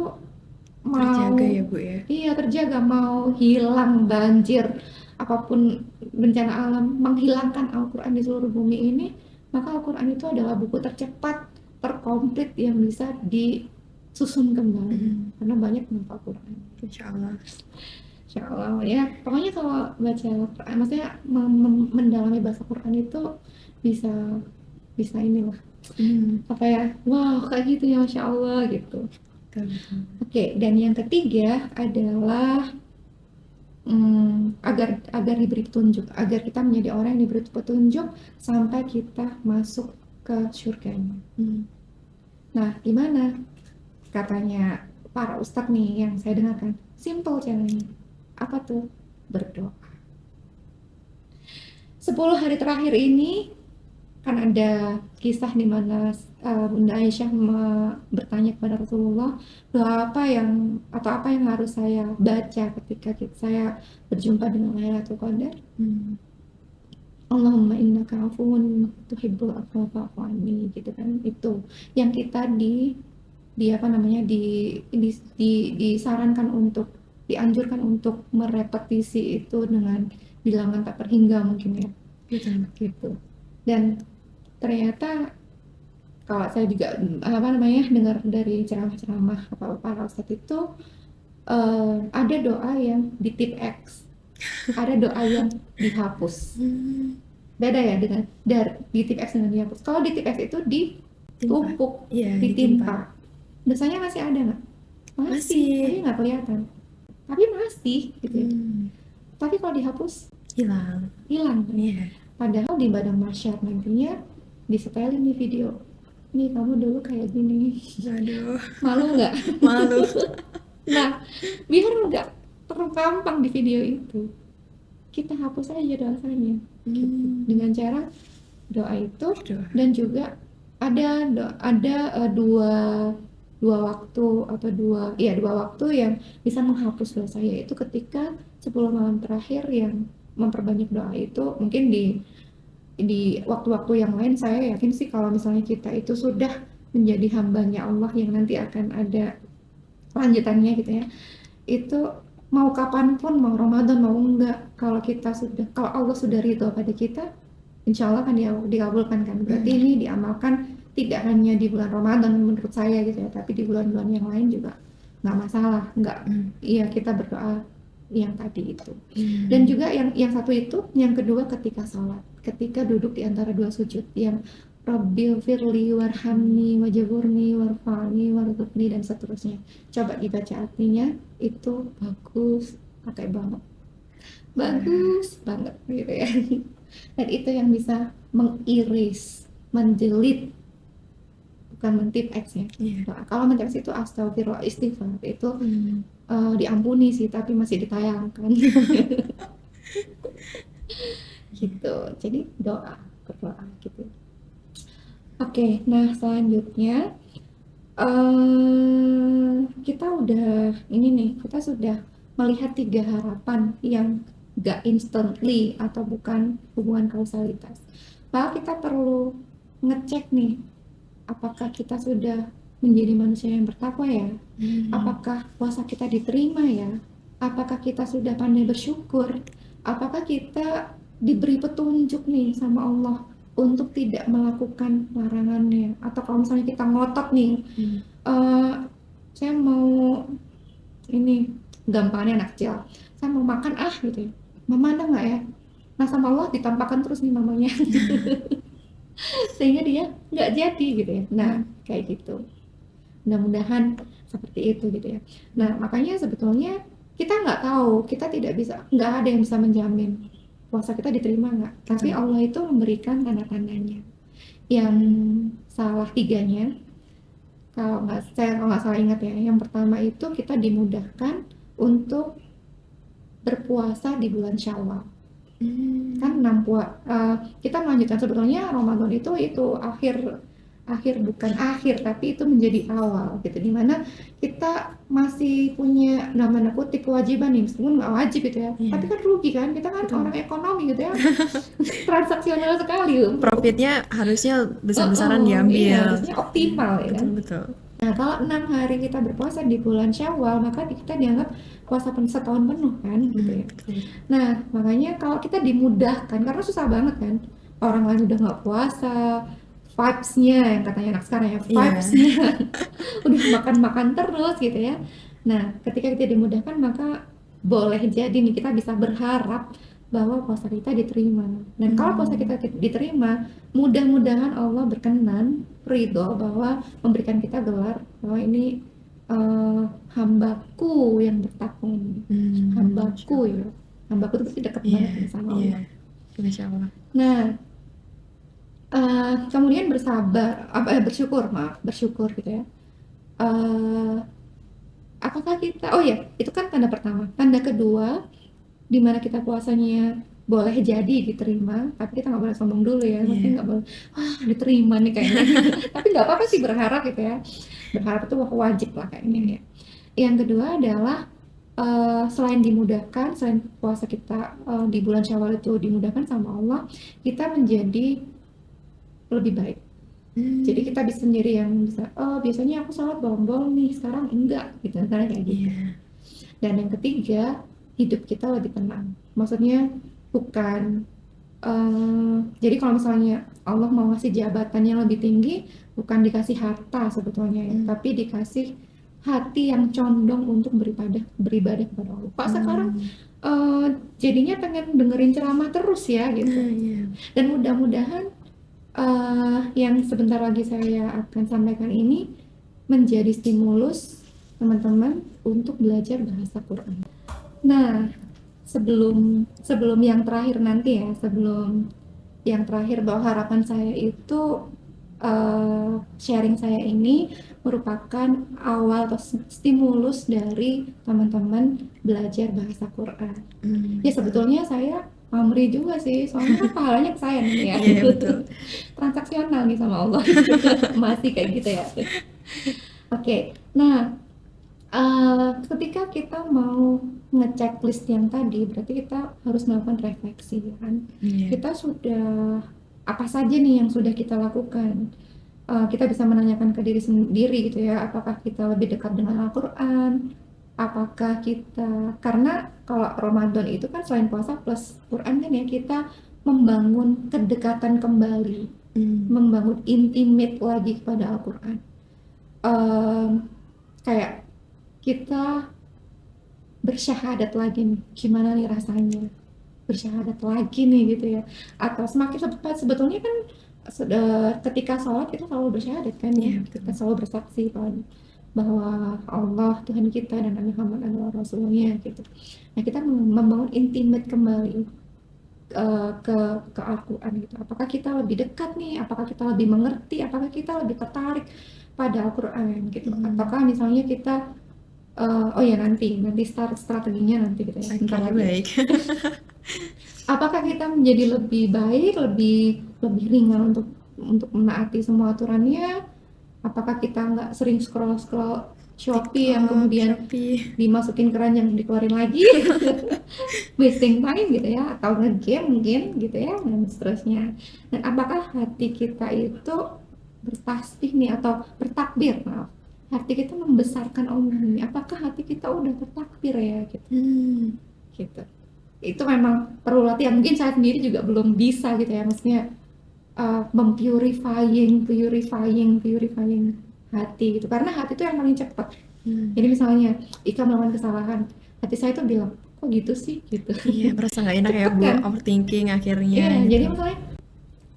terjaga mau, ya Bu ya. iya terjaga, mau hilang banjir, apapun bencana alam, menghilangkan Al-Quran di seluruh bumi ini, maka Al-Quran itu adalah buku tercepat, terkomplit yang bisa disusun kembali, Hmm, karena banyak manfaat Al-Quran. Insya Allah. Insya Allah ya, pokoknya kalau baca Al-Quran, maksudnya mendalami bahasa Quran itu bisa bisa inilah Hmm, apa ya, wow kayak gitu ya, Masya Allah gitu. betul, betul. Oke, dan yang ketiga adalah agar agar diberi petunjuk, agar kita menjadi orang yang diberi petunjuk sampai kita masuk ke surganya. Hmm, Nah, gimana katanya para ustadz nih yang saya dengarkan? Simple caranya. Apa tuh? Berdoa. 10 hari terakhir ini kan ada kisah di mana Bunda Aisyah bertanya kepada Rasulullah, doa apa yang atau apa yang harus saya baca ketika saya berjumpa dengan Lailatul Qadar? hmm, Allahumma innaka afuwun tuhibbul afwa fa'fu anni, gitu kan. Itu yang kita di apa namanya disarankan untuk dianjurkan untuk merepetisi itu dengan bilangan tak terhingga mungkin ya, betul. gitu. Dan ternyata kalau saya juga apa namanya dengar dari ceramah-ceramah apa para ustadz itu, ada doa yang di tip X, ada doa yang dihapus. Hmm, Beda ya dengan di tip X dengan dihapus. Kalau di tip X itu Timpa. ditumpuk, Iya, ditimpa. ditimpa. Dosanya masih ada nggak? Masih, tapi Masih. nggak kelihatan. Tapi masih gitu ya. Hmm, Tapi kalau dihapus hilang. hilang kan? Iya. Padahal di badan masyarakat nantinya disetelin nih video. Nih kamu dulu kayak gini. Aduh, Malu nggak? malu. Nah, biar nggak terlalu gampang di video itu, kita hapus aja dosanya gitu. Hmm, Dengan cara doa itu, berdoa. dan juga ada dua dua waktu atau dua waktu yang bisa menghapus dosa, yaitu ketika 10 malam terakhir yang memperbanyak doa itu. Mungkin di waktu-waktu yang lain saya yakin sih kalau misalnya kita itu sudah menjadi hambanya Allah yang nanti akan ada lanjutannya gitu ya, itu mau kapanpun, mau Ramadan mau enggak, kalau Allah sudah ridho pada kita, insya Allah kan dikabulkan kan. Berarti Hmm, ini diamalkan tidak hanya di bulan Ramadan menurut saya gitu ya, tapi di bulan-bulan yang lain juga nggak masalah, nggak, hmm, iya kita berdoa yang tadi itu. Dan hmm. juga yang satu itu, yang kedua ketika sholat, ketika duduk di antara dua sujud, yang Rabbil firli warhamni wajaburni warfa'ni warzuqni dan seterusnya. Coba dibaca artinya, itu bagus, pakai banget, Wah, bagus banget gitu ya. Dan itu yang bisa mengiris, menjelit, bukan mentip X ya. iya. Nah, kalau mentip X itu astagfirullah, istighfar itu Hmm, diampuni sih, tapi masih ditayangkan. Gitu. Jadi doa, berdoa gitu. Oke, nah selanjutnya kita udah ini nih, kita sudah melihat 3 harapan yang gak instantly atau bukan hubungan kausalitas. Maka kita perlu ngecek nih, apakah kita sudah menjadi manusia yang bertakwa ya? hmm, Apakah puasa kita diterima ya? Apakah kita sudah pandai bersyukur? Apakah kita diberi petunjuk nih sama Allah untuk tidak melakukan larangannya? Atau kalau misalnya kita ngotot nih, hmm. eh saya mau ini, gampangnya anak kecil, saya mau makan gitu ya, mama ada nggak ya? Nah sama Allah ditampakkan terus nih mamanya, sehingga dia nggak jadi gitu ya. Nah Hmm, kayak gitu, mudah-mudahan seperti itu gitu ya. Nah makanya sebetulnya kita nggak tahu, kita tidak bisa, nggak ada yang bisa menjamin puasa kita diterima nggak, tapi betul. Allah itu memberikan tanda-tandanya. Yang salah tiganya, kalau nggak salah ingat ya, yang pertama itu kita dimudahkan untuk berpuasa di bulan Syawal. Kan Hmm. kita melanjutkan sebetulnya Ramadan itu akhir akhir bukan akhir tapi itu menjadi awal gitu, dimana kita masih punya nama kutip kewajiban nih, meskipun nggak wajib gitu ya, tapi Iya, kan rugi kan, kita kan betul. orang ekonomi gitu ya, transaksional sekali. Profitnya harusnya besar-besaran Oh iya, diambil. harusnya Iya, optimal ya kan. betul betul. Nah, kalau 6 hari kita berpuasa di bulan Syawal, maka kita dianggap puasa setahun penuh kan, gitu ya. Betul. Nah, makanya kalau kita dimudahkan, karena susah banget kan, orang lain udah nggak puasa, vibes-nya yang katanya anak sekarang ya, Iya. vibes-nya udah makan-makan terus gitu ya. Nah, ketika kita dimudahkan, maka boleh jadi nih kita bisa berharap bahwa puasa kita diterima. Dan kalau puasa kita Hmm. diterima, mudah-mudahan Allah berkenan, ridho bahwa memberikan kita gelar bahwa ini hambaku yang bertakwa ini. Masya Hambaku Allah. ya. Hambaku itu pasti dekat Iya, banget nih sama iya. Allah. Masya Allah. Nah, kemudian bersyukur, maaf, bersyukur gitu ya. Eh, apakah kita, oh ya, itu kan tanda pertama. Tanda kedua, di mana kita puasanya boleh jadi diterima, tapi kita nggak boleh sombong dulu ya, maksudnya Iya. nggak boleh, diterima nih kayaknya. Tapi nggak apa-apa sih berharap gitu ya. Berharap itu wajib lah kayaknya ya. Yang kedua adalah selain dimudahkan, selain puasa kita di bulan Syawal itu dimudahkan sama Allah, kita menjadi lebih baik. Jadi Hmm. kita bisa sendiri yang bisa, oh biasanya aku sholat bolong-bolong nih, sekarang enggak, gitu, misalnya kayak gitu. Iya. Dan yang ketiga, hidup kita lebih tenang. Maksudnya bukan, jadi kalau misalnya Allah mau ngasih jabatan yang lebih tinggi, bukan dikasih harta sebetulnya ya, Hmm. tapi dikasih hati yang condong untuk beribadah kepada Allah. Pak sekarang Hmm. eh, jadinya pengen dengerin ceramah terus ya gitu. Nah, iya. Dan mudah-mudahan yang sebentar lagi saya akan sampaikan ini menjadi stimulus teman-teman untuk belajar bahasa Quran. Nah, sebelum sebelum yang terakhir nanti ya, sebelum yang terakhir, bahwa harapan saya itu sharing saya ini merupakan awal atau stimulus dari teman-teman belajar bahasa Quran. Ya Masya Allah. sebetulnya saya pamrih juga sih, soalnya kan pahalanya ke saya nih ya. Iya, betul. Transaksional nih sama Allah. Masih kayak gitu ya. Oke, nah ketika kita mau ngecek list yang tadi, berarti kita harus melakukan refleksi ya kan. Iya. Kita sudah apa saja nih yang sudah kita lakukan. Kita bisa menanyakan ke diri sendiri gitu ya, apakah kita lebih dekat dengan Al-Quran, apakah kita, karena kalau Ramadan itu kan selain puasa plus Quran kan ya, kita membangun kedekatan kembali, Hmm. membangun intimate lagi kepada Al-Quran. Kayak kita bersyahadat lagi nih, gimana nih rasanya bersyahadat lagi nih gitu ya, atau semakin cepat sebetulnya kan ketika sholat kita selalu bersyahadat kan ya, Iya, kita betul. selalu bersaksi bahwa Allah Tuhan kita dan Nabi Muhammad adalah Rasulnya gitu. Nah kita membangun intimate kembali ke Al-Quran gitu. Apakah kita lebih dekat nih? Apakah kita lebih mengerti? Apakah kita lebih tertarik pada Al-Quran gitu? Hmm. Ataukah misalnya kita oh ya nanti start strateginya nanti gitu ya, Oke, bentar lagi ya. baik. Apakah kita menjadi lebih baik, lebih lebih ringan untuk menaati semua aturannya? Apakah kita nggak sering scroll-scroll Shopee yang TikTok, kemudian Shopee. dimasukin keranjang dikeluarin lagi, wasting time gitu ya, atau nge-game mungkin gitu ya, dan seterusnya. Dan apakah hati kita itu bertasbih nih atau bertakbir, maaf, hati kita membesarkan Allah nih, apakah hati kita udah bertakbir ya gitu, Hmm. gitu. Itu memang perlu latihan, mungkin saya sendiri juga belum bisa gitu ya, maksudnya purifying hati gitu, karena hati itu yang paling cepat. Jadi Hmm. misalnya Ika melakukan kesalahan, hati saya tuh bilang kok gitu sih gitu. Iya, merasa nggak enak ya, Cepet Bu, kan. overthinking akhirnya Iya, gitu. jadi misalnya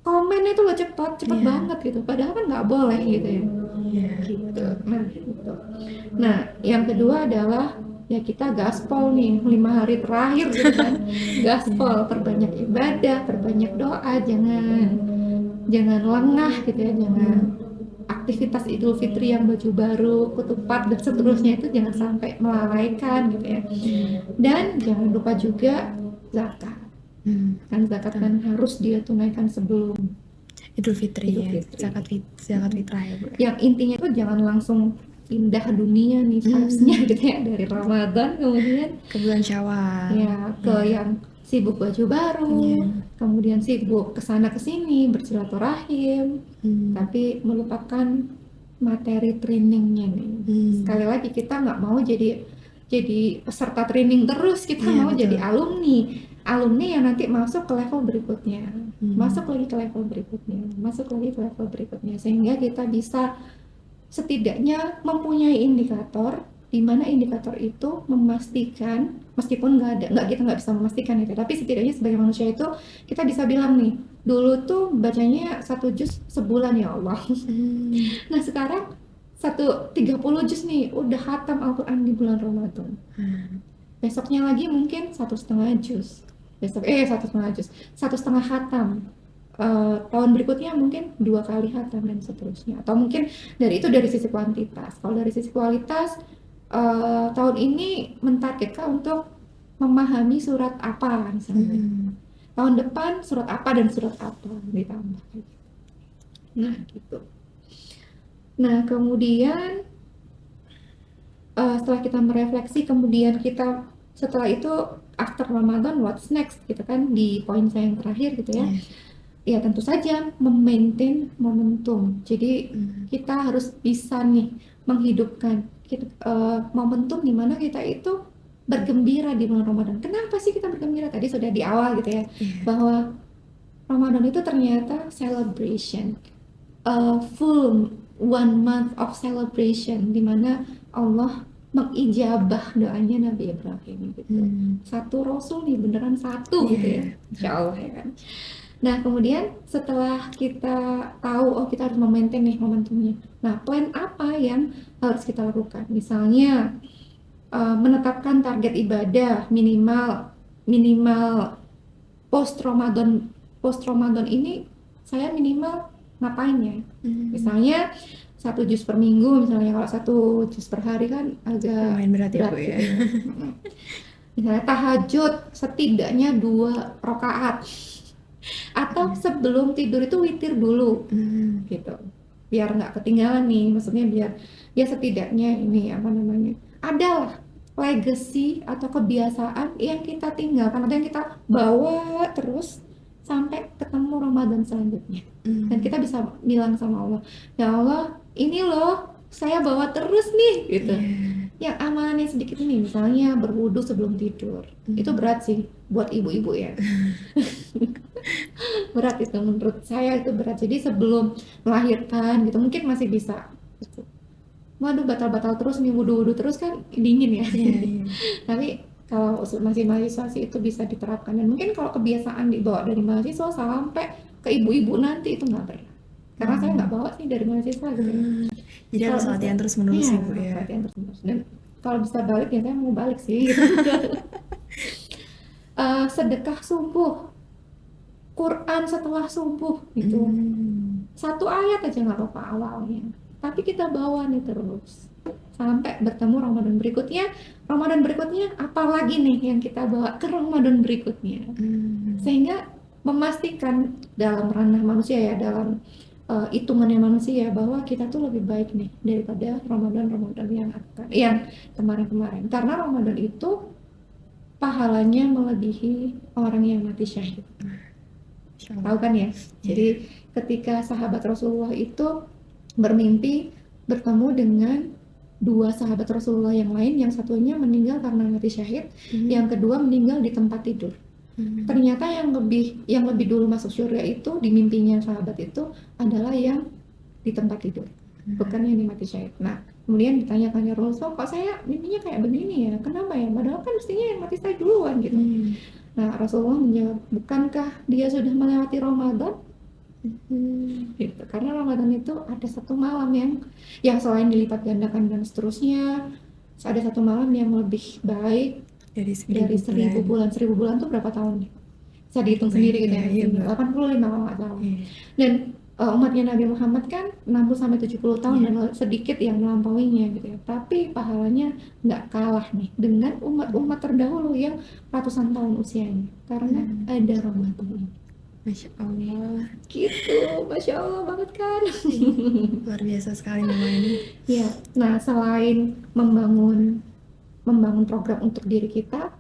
komen itu loh cepet Iya. banget gitu, padahal kan nggak boleh gitu ya, Iya. gitu. Nah gitu. Nah yang kedua adalah ya kita gaspol nih 5 hari terakhir gitu kan, gaspol, Iya. perbanyak ibadah, perbanyak doa, jangan jangan lengah gitu ya, jangan aktivitas Idul Fitri yang baju baru, ketupat dan seterusnya itu jangan sampai melalaikan gitu ya. Dan jangan lupa juga zakat. Kan zakat kan harus dia tunaikan sebelum Idul Fitri Idul ya, Fitri. zakat fitrah ya Bu. Yang intinya tuh jangan langsung pindah dunia nih vibes-nya gitu ya, dari Ramadan kemudian Ke bulan Syawal. ya ke yang sibuk baju baru, kemudian sibuk kesana kesini bersilaturahim, tapi melupakan materi trainingnya nih. Sekali lagi kita nggak mau jadi peserta training terus, kita Iya, mau betul. jadi alumni yang nanti masuk ke level berikutnya, masuk lagi ke level berikutnya, masuk lagi ke level berikutnya, sehingga kita bisa setidaknya mempunyai indikator, di mana indikator itu memastikan, meskipun kita nggak bisa memastikan itu, tapi setidaknya sebagai manusia itu kita bisa bilang nih, dulu tuh bacanya 1 juz sebulan ya Allah. Nah sekarang 30 juz nih udah khatam Al-Quran di bulan Ramadan. Besoknya lagi mungkin 1,5 juz, 1,5 juz, 1,5 khatam. Tahun berikutnya mungkin 2 kali khatam dan seterusnya, atau mungkin dari sisi kuantitas. Kalau dari sisi kualitas, tahun ini mentargetkan untuk memahami surat apa misalnya, tahun depan surat apa dan surat apa ditambah. Nah gitu. Nah kemudian setelah kita merefleksi, kemudian kita setelah itu after Ramadan what's next gitu kan, di poin saya yang terakhir gitu ya. Ya tentu saja memaintain momentum. Jadi kita harus bisa nih menghidupkan momentum di mana kita itu bergembira di bulan Ramadan. Kenapa sih kita bergembira? Tadi sudah di awal gitu ya, bahwa Ramadan itu ternyata celebration, full 1 month of celebration, di mana Allah mengijabah doanya Nabi Ibrahim gitu. Satu Rasul nih, beneran satu gitu ya, Insya Allah ya kan. Nah kemudian setelah kita tahu, oh kita harus memaintain nih momentumnya. Nah plan apa yang harus kita lakukan? Misalnya menetapkan target ibadah minimal post Ramadan ini saya minimal ngapain ya? Misalnya 1 juz per minggu, misalnya kalau 1 juz per hari kan agak lumayan berat ya Bu gitu ya. Misalnya tahajud setidaknya 2 rakaat, atau sebelum tidur itu witir dulu gitu, biar nggak ketinggalan nih, maksudnya biar setidaknya ini apa namanya, adalah legacy atau kebiasaan yang kita tinggalkan atau yang kita bawa terus sampai ketemu Ramadan selanjutnya. Dan kita bisa bilang sama Allah, ya Allah ini loh saya bawa terus nih gitu. Yang amalannya sedikit ini, misalnya berwudu sebelum tidur, itu berat sih buat ibu-ibu ya. Berat itu, menurut saya itu berat. Jadi sebelum melahirkan gitu mungkin masih bisa gitu. Waduh batal-batal terus nih, wudu-wudu terus kan dingin ya. Tapi kalau masih mahasiswa sih itu bisa diterapkan, dan mungkin kalau kebiasaan dibawa dari mahasiswa sampai ke ibu-ibu nanti itu nggak berat, karena saya nggak bawa sih dari mahasiswa gitu. Jadi harus latihan terus menerus Iya, ya Bu ya. latihan terus menerus. Dan kalau bisa balik ya saya mau balik sih gitu. Sedekah subuh, Quran setelah subuh gitu, 1 ayat aja nggak apa-apa awalnya, tapi kita bawa nih terus sampai bertemu Ramadan berikutnya. Ramadan berikutnya apalagi nih yang kita bawa ke Ramadan berikutnya, sehingga memastikan dalam ranah manusia ya, dalam hitungannya manusia, bahwa kita tuh lebih baik nih daripada Ramadan yang kemarin-kemarin, karena Ramadan itu pahalanya melebihi orang yang mati syahid. Tahu kan ya? Jadi ketika sahabat Rasulullah itu bermimpi bertemu dengan 2 sahabat Rasulullah yang lain, yang satunya meninggal karena mati syahid, yang kedua meninggal di tempat tidur. Ternyata yang lebih dulu masuk surga itu di mimpinya sahabat itu adalah yang di tempat tidur, bukan yang di mati syahid. Nah kemudian ditanyakan ya Rasul, kok saya mimpinya kayak begini ya, kenapa ya, padahal kan mestinya yang mati saya duluan gitu. Nah Rasulullah menjawab, bukankah dia sudah melewati Ramadan? Gitu. Karena Ramadan itu ada 1 malam yang selain dilipat gandakan dan seterusnya, ada 1 malam yang lebih baik dari 1000 bulan. 1000 bulan tuh berapa tahun? Bisa dihitung sendiri gitu ya, 85 kalau nggak salah. Dan umatnya Nabi Muhammad kan 60 sampai 70 tahun Iya. dan sedikit yang melampauinya gitu ya. Tapi pahalanya nggak kalah nih dengan umat-umat terdahulu yang ratusan tahun usianya karena ada Ramadan. Masya Allah. Gitu, Masya Allah banget kan. Luar biasa sekali memang ini. Ya, nah selain membangun program untuk diri kita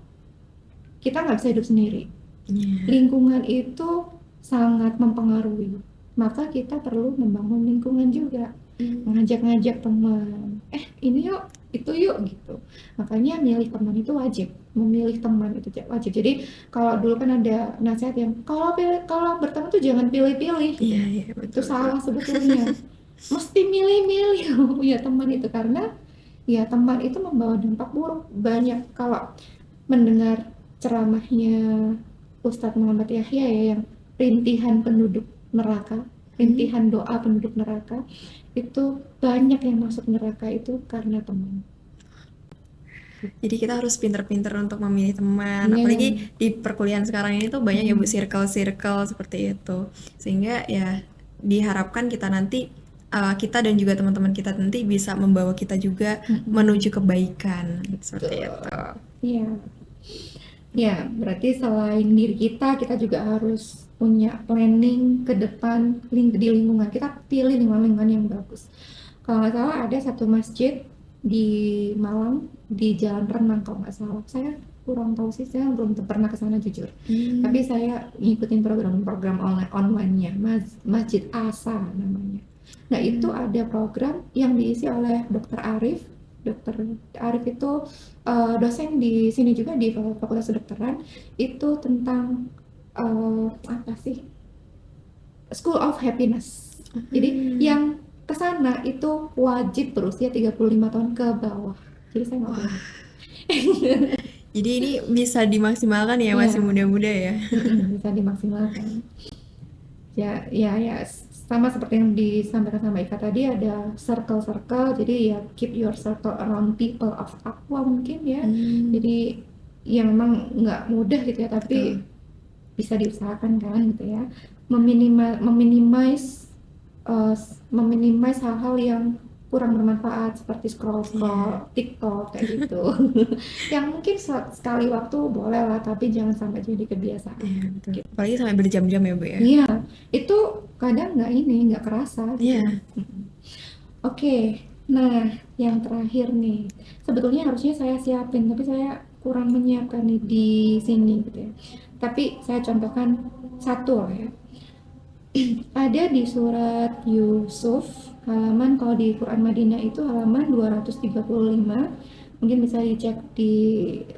nggak bisa hidup sendiri. Iya. Lingkungan itu sangat mempengaruhi. Maka kita perlu membangun lingkungan juga. Ngajak-ngajak teman. Ini yuk, itu yuk gitu. Makanya milih teman itu wajib. Memilih teman itu wajib. Jadi kalau dulu kan ada nasihat yang kalau berteman tuh jangan pilih-pilih. Iya, iya, Itu betul, betul. salah sebetulnya. Mesti milih-milih punya teman itu karena ya teman itu membawa dampak buruk banyak. Kalau mendengar ceramahnya Ustadz Muhammad Yahya ya yang rintihan penduduk neraka, rintihan doa penduduk neraka, itu banyak yang masuk neraka itu karena teman. Jadi kita harus pinter-pinter untuk memilih teman. Iya. Apalagi di perkuliahan sekarang ini tuh banyak ya Bu circle-circle seperti itu. Sehingga ya diharapkan kita nanti kita dan juga teman-teman kita nanti bisa membawa kita juga menuju kebaikan seperti itu. Iya. Ya, berarti selain diri kita juga harus punya planning ke depan di lingkungan. Kita pilih lingkungan-lingkungan yang bagus. Kalau nggak salah ada satu masjid di Malang di Jalan Renang kalau nggak salah. Saya kurang tahu sih, saya belum pernah ke sana jujur. Tapi saya ngikutin program-program online-nya, Masjid Asa namanya. Nah, itu ada program yang diisi oleh Dokter Arif. Dokter Arif itu dosen di sini juga di Fakultas Kedokteran, itu tentang apa sih? School of Happiness. Jadi yang ke sana itu wajib berusia 35 tahun ke bawah. Jadi saya nggak boleh. Jadi ini bisa dimaksimalkan ya, masih Iya. muda-muda ya. Bisa dimaksimalkan. Ya, sama seperti yang disampaikan sama Ika tadi, ada circle-circle, jadi ya keep your circle around people of taqwa mungkin ya. Jadi yang memang nggak mudah gitu ya, tapi Betul. bisa diusahakan kan gitu ya. Meminimize hal-hal yang kurang bermanfaat seperti scroll-scroll TikTok kayak gitu. Yang mungkin sekali waktu boleh lah, tapi jangan sampai jadi kebiasaan. Iya, betul. Apalagi sampai berjam-jam ya Bu ya. Iya, itu kadang nggak kerasa gitu. Iya. Oke, nah yang terakhir nih, sebetulnya harusnya saya siapin, tapi saya kurang menyiapkan nih di sini gitu ya. Tapi saya contohkan satu lah ya. Ada di surat Yusuf, halaman kalau di Quran Madinah itu halaman 235, mungkin bisa dicek di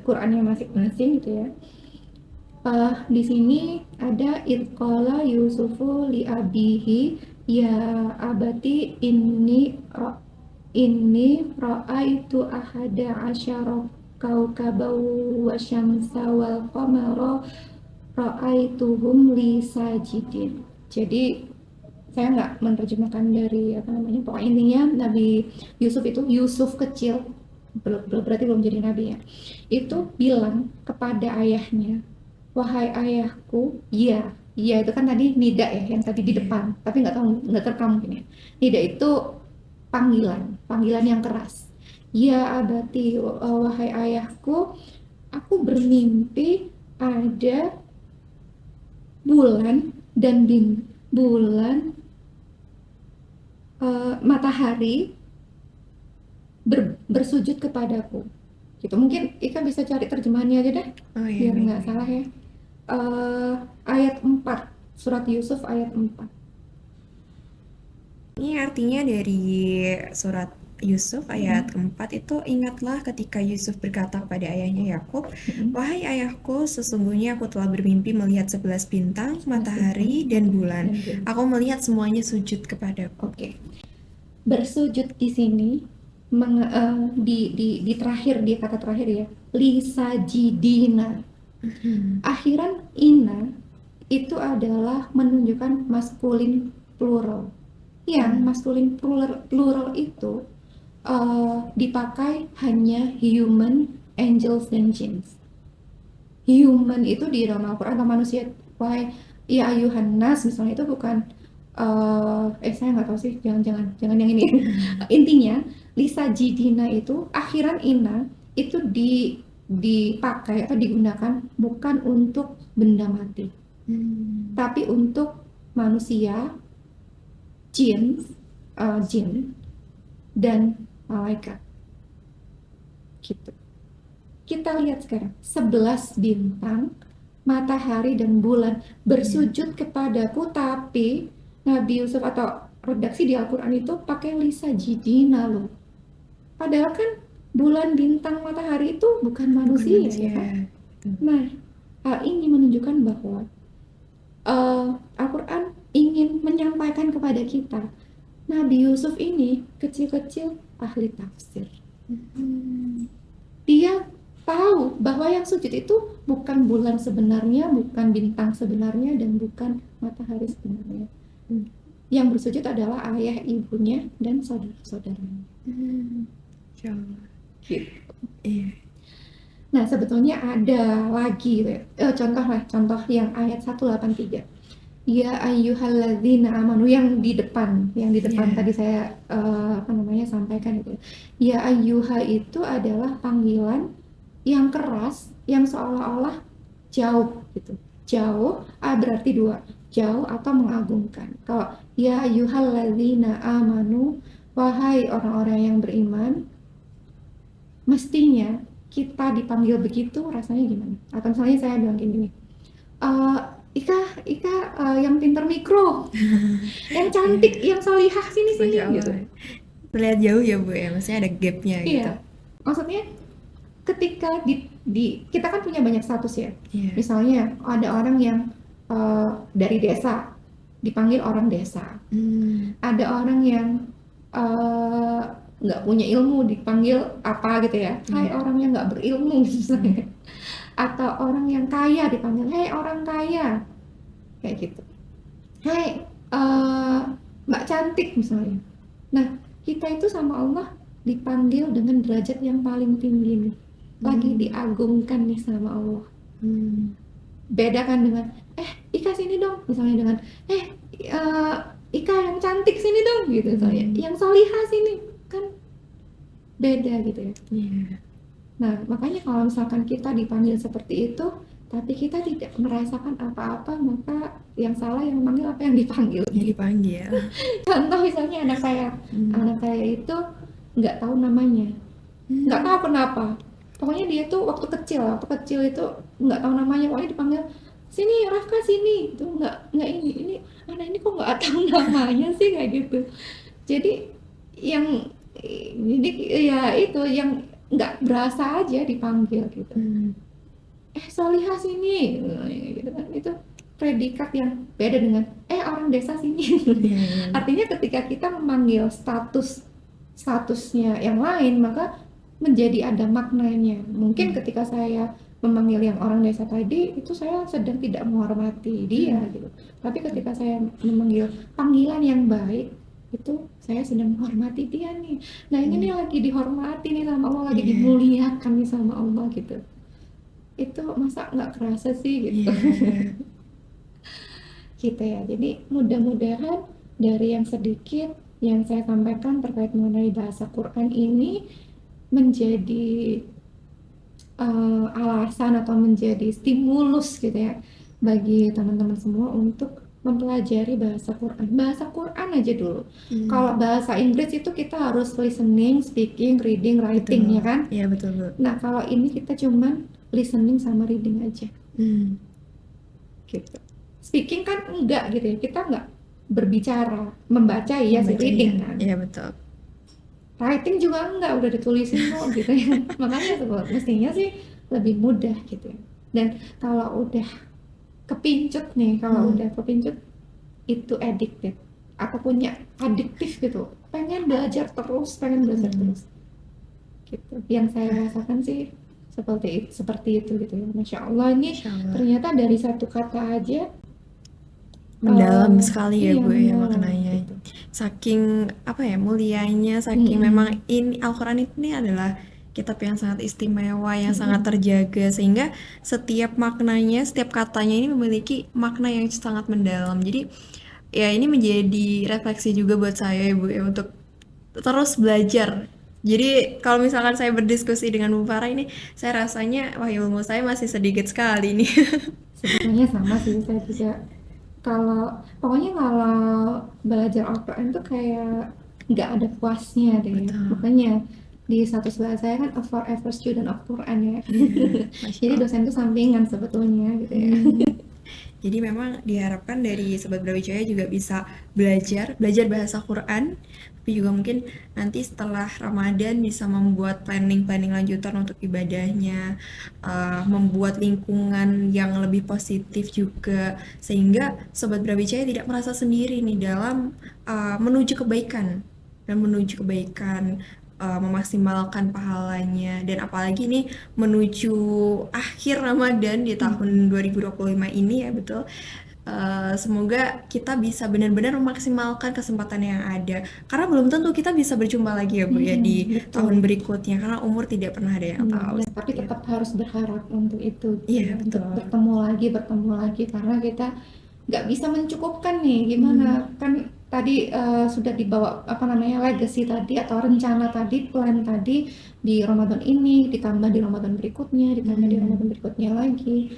Qurannya masing-masing gitu ya. Di sini ada idqala Yusufu li abihi ya abati ini ra'aitu ahada asyara kaukabau wasyamsa wal qamara ra'aituhum li sajidin. Jadi saya nggak menerjemahkan dari apa namanya, pokoknya intinya Nabi Yusuf itu, Yusuf kecil, berarti belum jadi nabi ya, itu bilang kepada ayahnya, wahai ayahku, iya, iya itu kan tadi nida ya, yang tadi di depan, tapi nggak tahu, nggak terekam mungkin ya. Nida itu panggilan yang keras. Ya abati, wahai ayahku, aku bermimpi ada bulan dan bulan, matahari bersujud kepadaku. Gitu. Mungkin Ika bisa cari terjemahannya aja deh, Oh iya. biar nggak salah ya. Ayat 4, surat Yusuf ayat 4. Ini artinya dari surat Yusuf ayat keempat itu, ingatlah ketika Yusuf berkata kepada ayahnya Yakub, wahai ayahku, sesungguhnya aku telah bermimpi melihat 11 bintang, matahari dan bulan. Aku melihat semuanya sujud kepadaku. Oke. Bersujud di sini di terakhir, di kata terakhir ya, lisajidina. Akhiran ina itu adalah menunjukkan maskulin plural. Yang maskulin plural itu dipakai hanya human, angels, dan jinns. Human itu di dalam Al-Quran atau manusia, wahai ya ayuhan nas, misalnya itu bukan Saya nggak tahu sih, jangan yang ini. Intinya Lisa Jidina itu akhiran ina itu dipakai atau digunakan bukan untuk benda mati, tapi untuk manusia, jin, jin dan malaikat gitu. Kita lihat sekarang 11 bintang, matahari dan bulan bersujud kepadaku, tapi Nabi Yusuf atau redaksi di Al-Quran itu pakai Lisa Jidina loh. Padahal kan bulan, bintang, matahari itu bukan manusia, ya kan? Nah, hal ini menunjukkan bahwa Al-Quran ingin menyampaikan kepada kita, Nabi Yusuf ini kecil-kecil ahli tafsir. Dia tahu bahwa yang sujud itu bukan bulan sebenarnya, bukan bintang sebenarnya, dan bukan matahari sebenarnya. Yang bersujud adalah ayah, ibunya, dan saudara-saudaranya. Gitu. Iya. Nah, sebetulnya ada lagi contoh yang ayat 183. Ya ayyuhalladzina amanu, yang di depan tadi saya sampaikan itu. Ya ayyuha itu adalah panggilan yang keras, yang seolah-olah jauh gitu. Jauh berarti dua, jauh atau mengagungkan. Kalau ya ayyuhalladzina amanu, wahai orang-orang yang beriman, mestinya kita dipanggil begitu rasanya gimana? Atau misalnya saya bilang gini, Ika, yang pinter mikro, yang cantik, yang solihah, sini gitu. Terlihat jauh ya Bu ya, maksudnya ada gapnya gitu. Iya, maksudnya ketika kita kan punya banyak status ya. Iya. Misalnya ada orang yang dari desa dipanggil orang desa, ada orang yang nggak punya ilmu dipanggil apa gitu ya, hai orang yang nggak berilmu misalnya. Atau orang yang kaya dipanggil, hei orang kaya, kayak gitu. Hei mbak cantik misalnya. Nah, kita itu sama Allah dipanggil dengan derajat yang paling tinggi nih, lagi diagungkan nih sama Allah. Beda kan dengan Ika sini dong, misalnya dengan Ika yang cantik sini dong gitu, misalnya yang solihah sini, kan beda gitu ya. Nah, makanya kalau misalkan kita dipanggil seperti itu, tapi kita tidak merasakan apa-apa, maka yang salah yang memanggil apa yang dipanggil. Contoh misalnya anak saya itu nggak tahu namanya, nggak tahu kenapa. Pokoknya dia tuh waktu kecil itu nggak tahu namanya, pokoknya dipanggil sini Rafka sini, itu nggak ini anak ini kok nggak tahu namanya sih, kayak gitu. Jadi ya itu yang nggak berasa aja dipanggil gitu. Solihah sini gitu kan, itu predikat yang beda dengan orang desa sini. Artinya ketika kita memanggil statusnya yang lain, maka menjadi ada maknanya. Mungkin ketika saya memanggil yang orang desa tadi, itu saya sedang tidak menghormati dia gitu. Tapi ketika saya memanggil panggilan yang baik, itu saya sedang menghormati dia nih. Nah, ini nih lagi dihormati nih sama Allah, lagi dimuliakan nih sama Allah gitu. Itu masa nggak kerasa sih gitu. Gitu ya. Jadi mudah-mudahan dari yang sedikit yang saya sampaikan terkait mengenai bahasa Quran ini menjadi alasan atau menjadi stimulus gitu ya bagi teman-teman semua untuk mempelajari bahasa Quran aja dulu. Kalau bahasa Inggris itu kita harus listening, speaking, reading, writing, ya kan? Iya betul. Nah, kalau ini kita cuman listening sama reading aja. Gitu. Speaking kan enggak gitu ya, kita enggak berbicara, membaca iya sih, reading kan. Iya betul. Writing juga enggak, udah ditulisin kok gitu ya. Makanya mestinya sih lebih mudah gitu ya. Dan kalau udah kepincut itu addicted atau punya adiktif gitu, pengen belajar terus gitu. Yang saya rasakan sih seperti itu gitu ya. Masya Allah, ini ternyata dari satu kata aja mendalam sekali ya Bu ya gitu. maknanya. Saking mulianya, saking memang ini Al-Quran ini adalah kitab yang sangat istimewa, yang sangat terjaga, sehingga setiap maknanya, setiap katanya ini memiliki makna yang sangat mendalam. Jadi ya ini menjadi refleksi juga buat saya ya Bu ya untuk terus belajar. Jadi kalau misalkan saya berdiskusi dengan Bu Farah ini, saya rasanya wah ilmu saya masih sedikit sekali nih. Sebetulnya sama sih, saya juga pokoknya kalau belajar Al-Quran tuh kayak nggak ada puasnya deh. Betul. Makanya di status bahasa saya kan a forever student of Quran ya. Iya, Masya Jadi Allah. dosen tuh sampingan sebetulnya gitu ya. Jadi memang diharapkan dari Sobat Brawijaya juga bisa belajar bahasa Quran, tapi juga mungkin nanti setelah Ramadan bisa membuat planning-planning lanjutan untuk ibadahnya, membuat lingkungan yang lebih positif juga, sehingga Sobat Brawijaya tidak merasa sendiri nih dalam menuju kebaikan memaksimalkan pahalanya, dan apalagi nih menuju akhir Ramadan di tahun 2025 ini ya betul. Semoga kita bisa benar-benar memaksimalkan kesempatan yang ada, karena belum tentu kita bisa berjumpa lagi ya Bu ya di tahun Betul. berikutnya, karena umur tidak pernah ada yang tahu Dan tapi seperti itu. tetap harus berharap untuk itu gitu Iya ya, untuk betul. bertemu lagi karena kita nggak bisa mencukupkan nih gimana Hmm. kan tadi sudah dibawa apa namanya legacy tadi atau rencana tadi plan tadi di Ramadan ini ditambah di Ramadan berikutnya ditambah di Ramadan berikutnya lagi,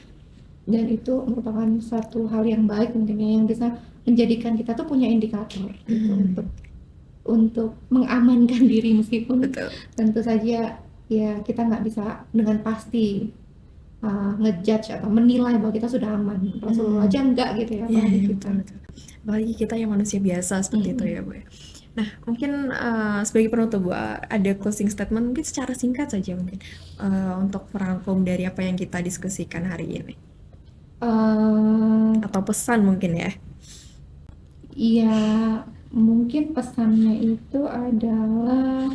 dan itu merupakan satu hal yang baik tentunya yang bisa menjadikan kita tuh punya indikator gitu untuk mengamankan diri meskipun Betul. tentu saja ya kita nggak bisa dengan pasti ngejudge atau menilai bahwa kita sudah aman. Rasulullah aja enggak gitu ya, Iya, apalagi iya, kita. betul, betul. Apalagi kita yang manusia biasa seperti itu ya Bu ya. Nah, mungkin sebagai penutup Bu, ada closing statement mungkin secara singkat saja mungkin untuk merangkum dari apa yang kita diskusikan hari ini, Eh, atau pesan mungkin ya. ya mungkin pesannya itu adalah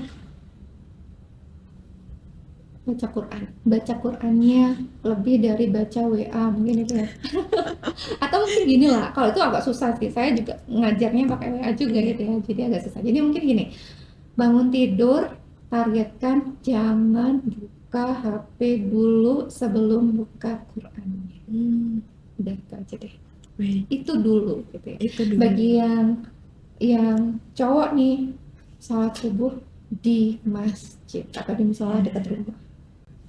baca Quran. Baca Qurannya lebih dari baca WA mungkin itu ya. Atau mungkin gini lah, kalau itu agak susah sih. Saya juga ngajarnya pakai WA juga gitu ya. Jadi agak susah. Jadi mungkin gini, bangun tidur, targetkan jangan buka HP dulu sebelum buka Qurannya. Udah itu aja deh. Baik, Itu dulu gitu ya. itu dulu. Bagi yang cowok nih, salat subuh di masjid atau di musola dekat rumah.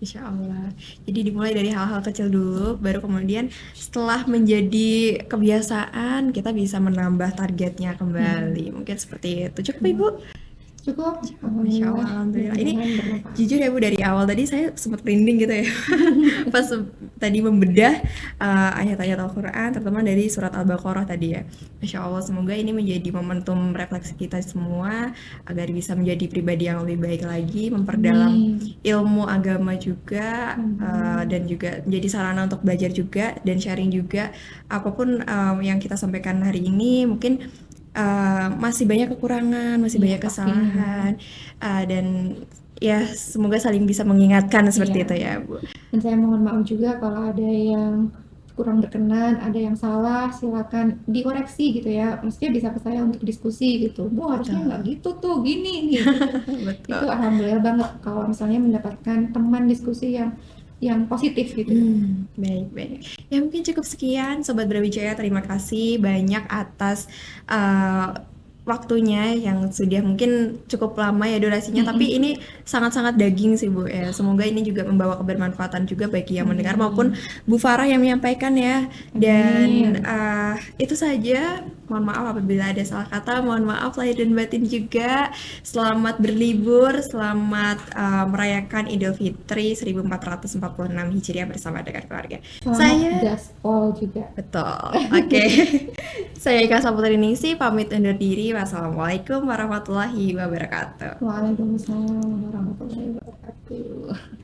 Insya Allah. Jadi dimulai dari hal-hal kecil dulu, baru kemudian setelah menjadi kebiasaan kita bisa menambah targetnya kembali. Mungkin seperti itu. Cukup Ibu? Cukup, Masya Allah, alhamdulillah. alhamdulillah. Ini Mudah-mudahan bermanfaat. jujur ya Bu, dari awal tadi saya sempat merinding gitu ya. Pas tadi membedah ayat-ayat Al-Quran, terutama dari surat Al-Baqarah tadi ya. Masya Allah, semoga ini menjadi momentum refleksi kita semua agar bisa menjadi pribadi yang lebih baik lagi, memperdalam ilmu agama juga, dan juga menjadi sarana untuk belajar juga dan sharing juga. Apapun yang kita sampaikan hari ini mungkin masih banyak kekurangan, masih Iya, banyak pastinya. kesalahan, dan ya semoga saling bisa mengingatkan seperti Iya. itu ya Bu. Dan saya mohon maaf juga kalau ada yang kurang berkenan, ada yang salah, silakan dikoreksi gitu ya. Maksudnya bisa ke saya untuk diskusi gitu. Bu harusnya nggak gitu tuh, gini nih. Itu Betul. alhamdulillah banget kalau misalnya mendapatkan teman diskusi yang positif gitu. Baik, baik. Ya mungkin cukup sekian Sobat Brawijaya, terima kasih banyak atas waktunya yang sudah mungkin cukup lama ya durasinya, tapi ini sangat-sangat daging sih Bu ya. Semoga ini juga membawa kebermanfaatan juga bagi yang mendengar maupun Bu Farah yang menyampaikan ya. Dan itu saja. Mohon maaf apabila ada salah kata, mohon maaf lahir dan batin juga. Selamat berlibur, selamat merayakan Idul Fitri 1446 Hijriah bersama dengan keluarga. Selamat gaspol juga. Betul. Oke. Saya Ika Saputri Ningsih pamit undur diri. Wassalamualaikum warahmatullahi wabarakatuh. Waalaikumsalam warahmatullahi wabarakatuh.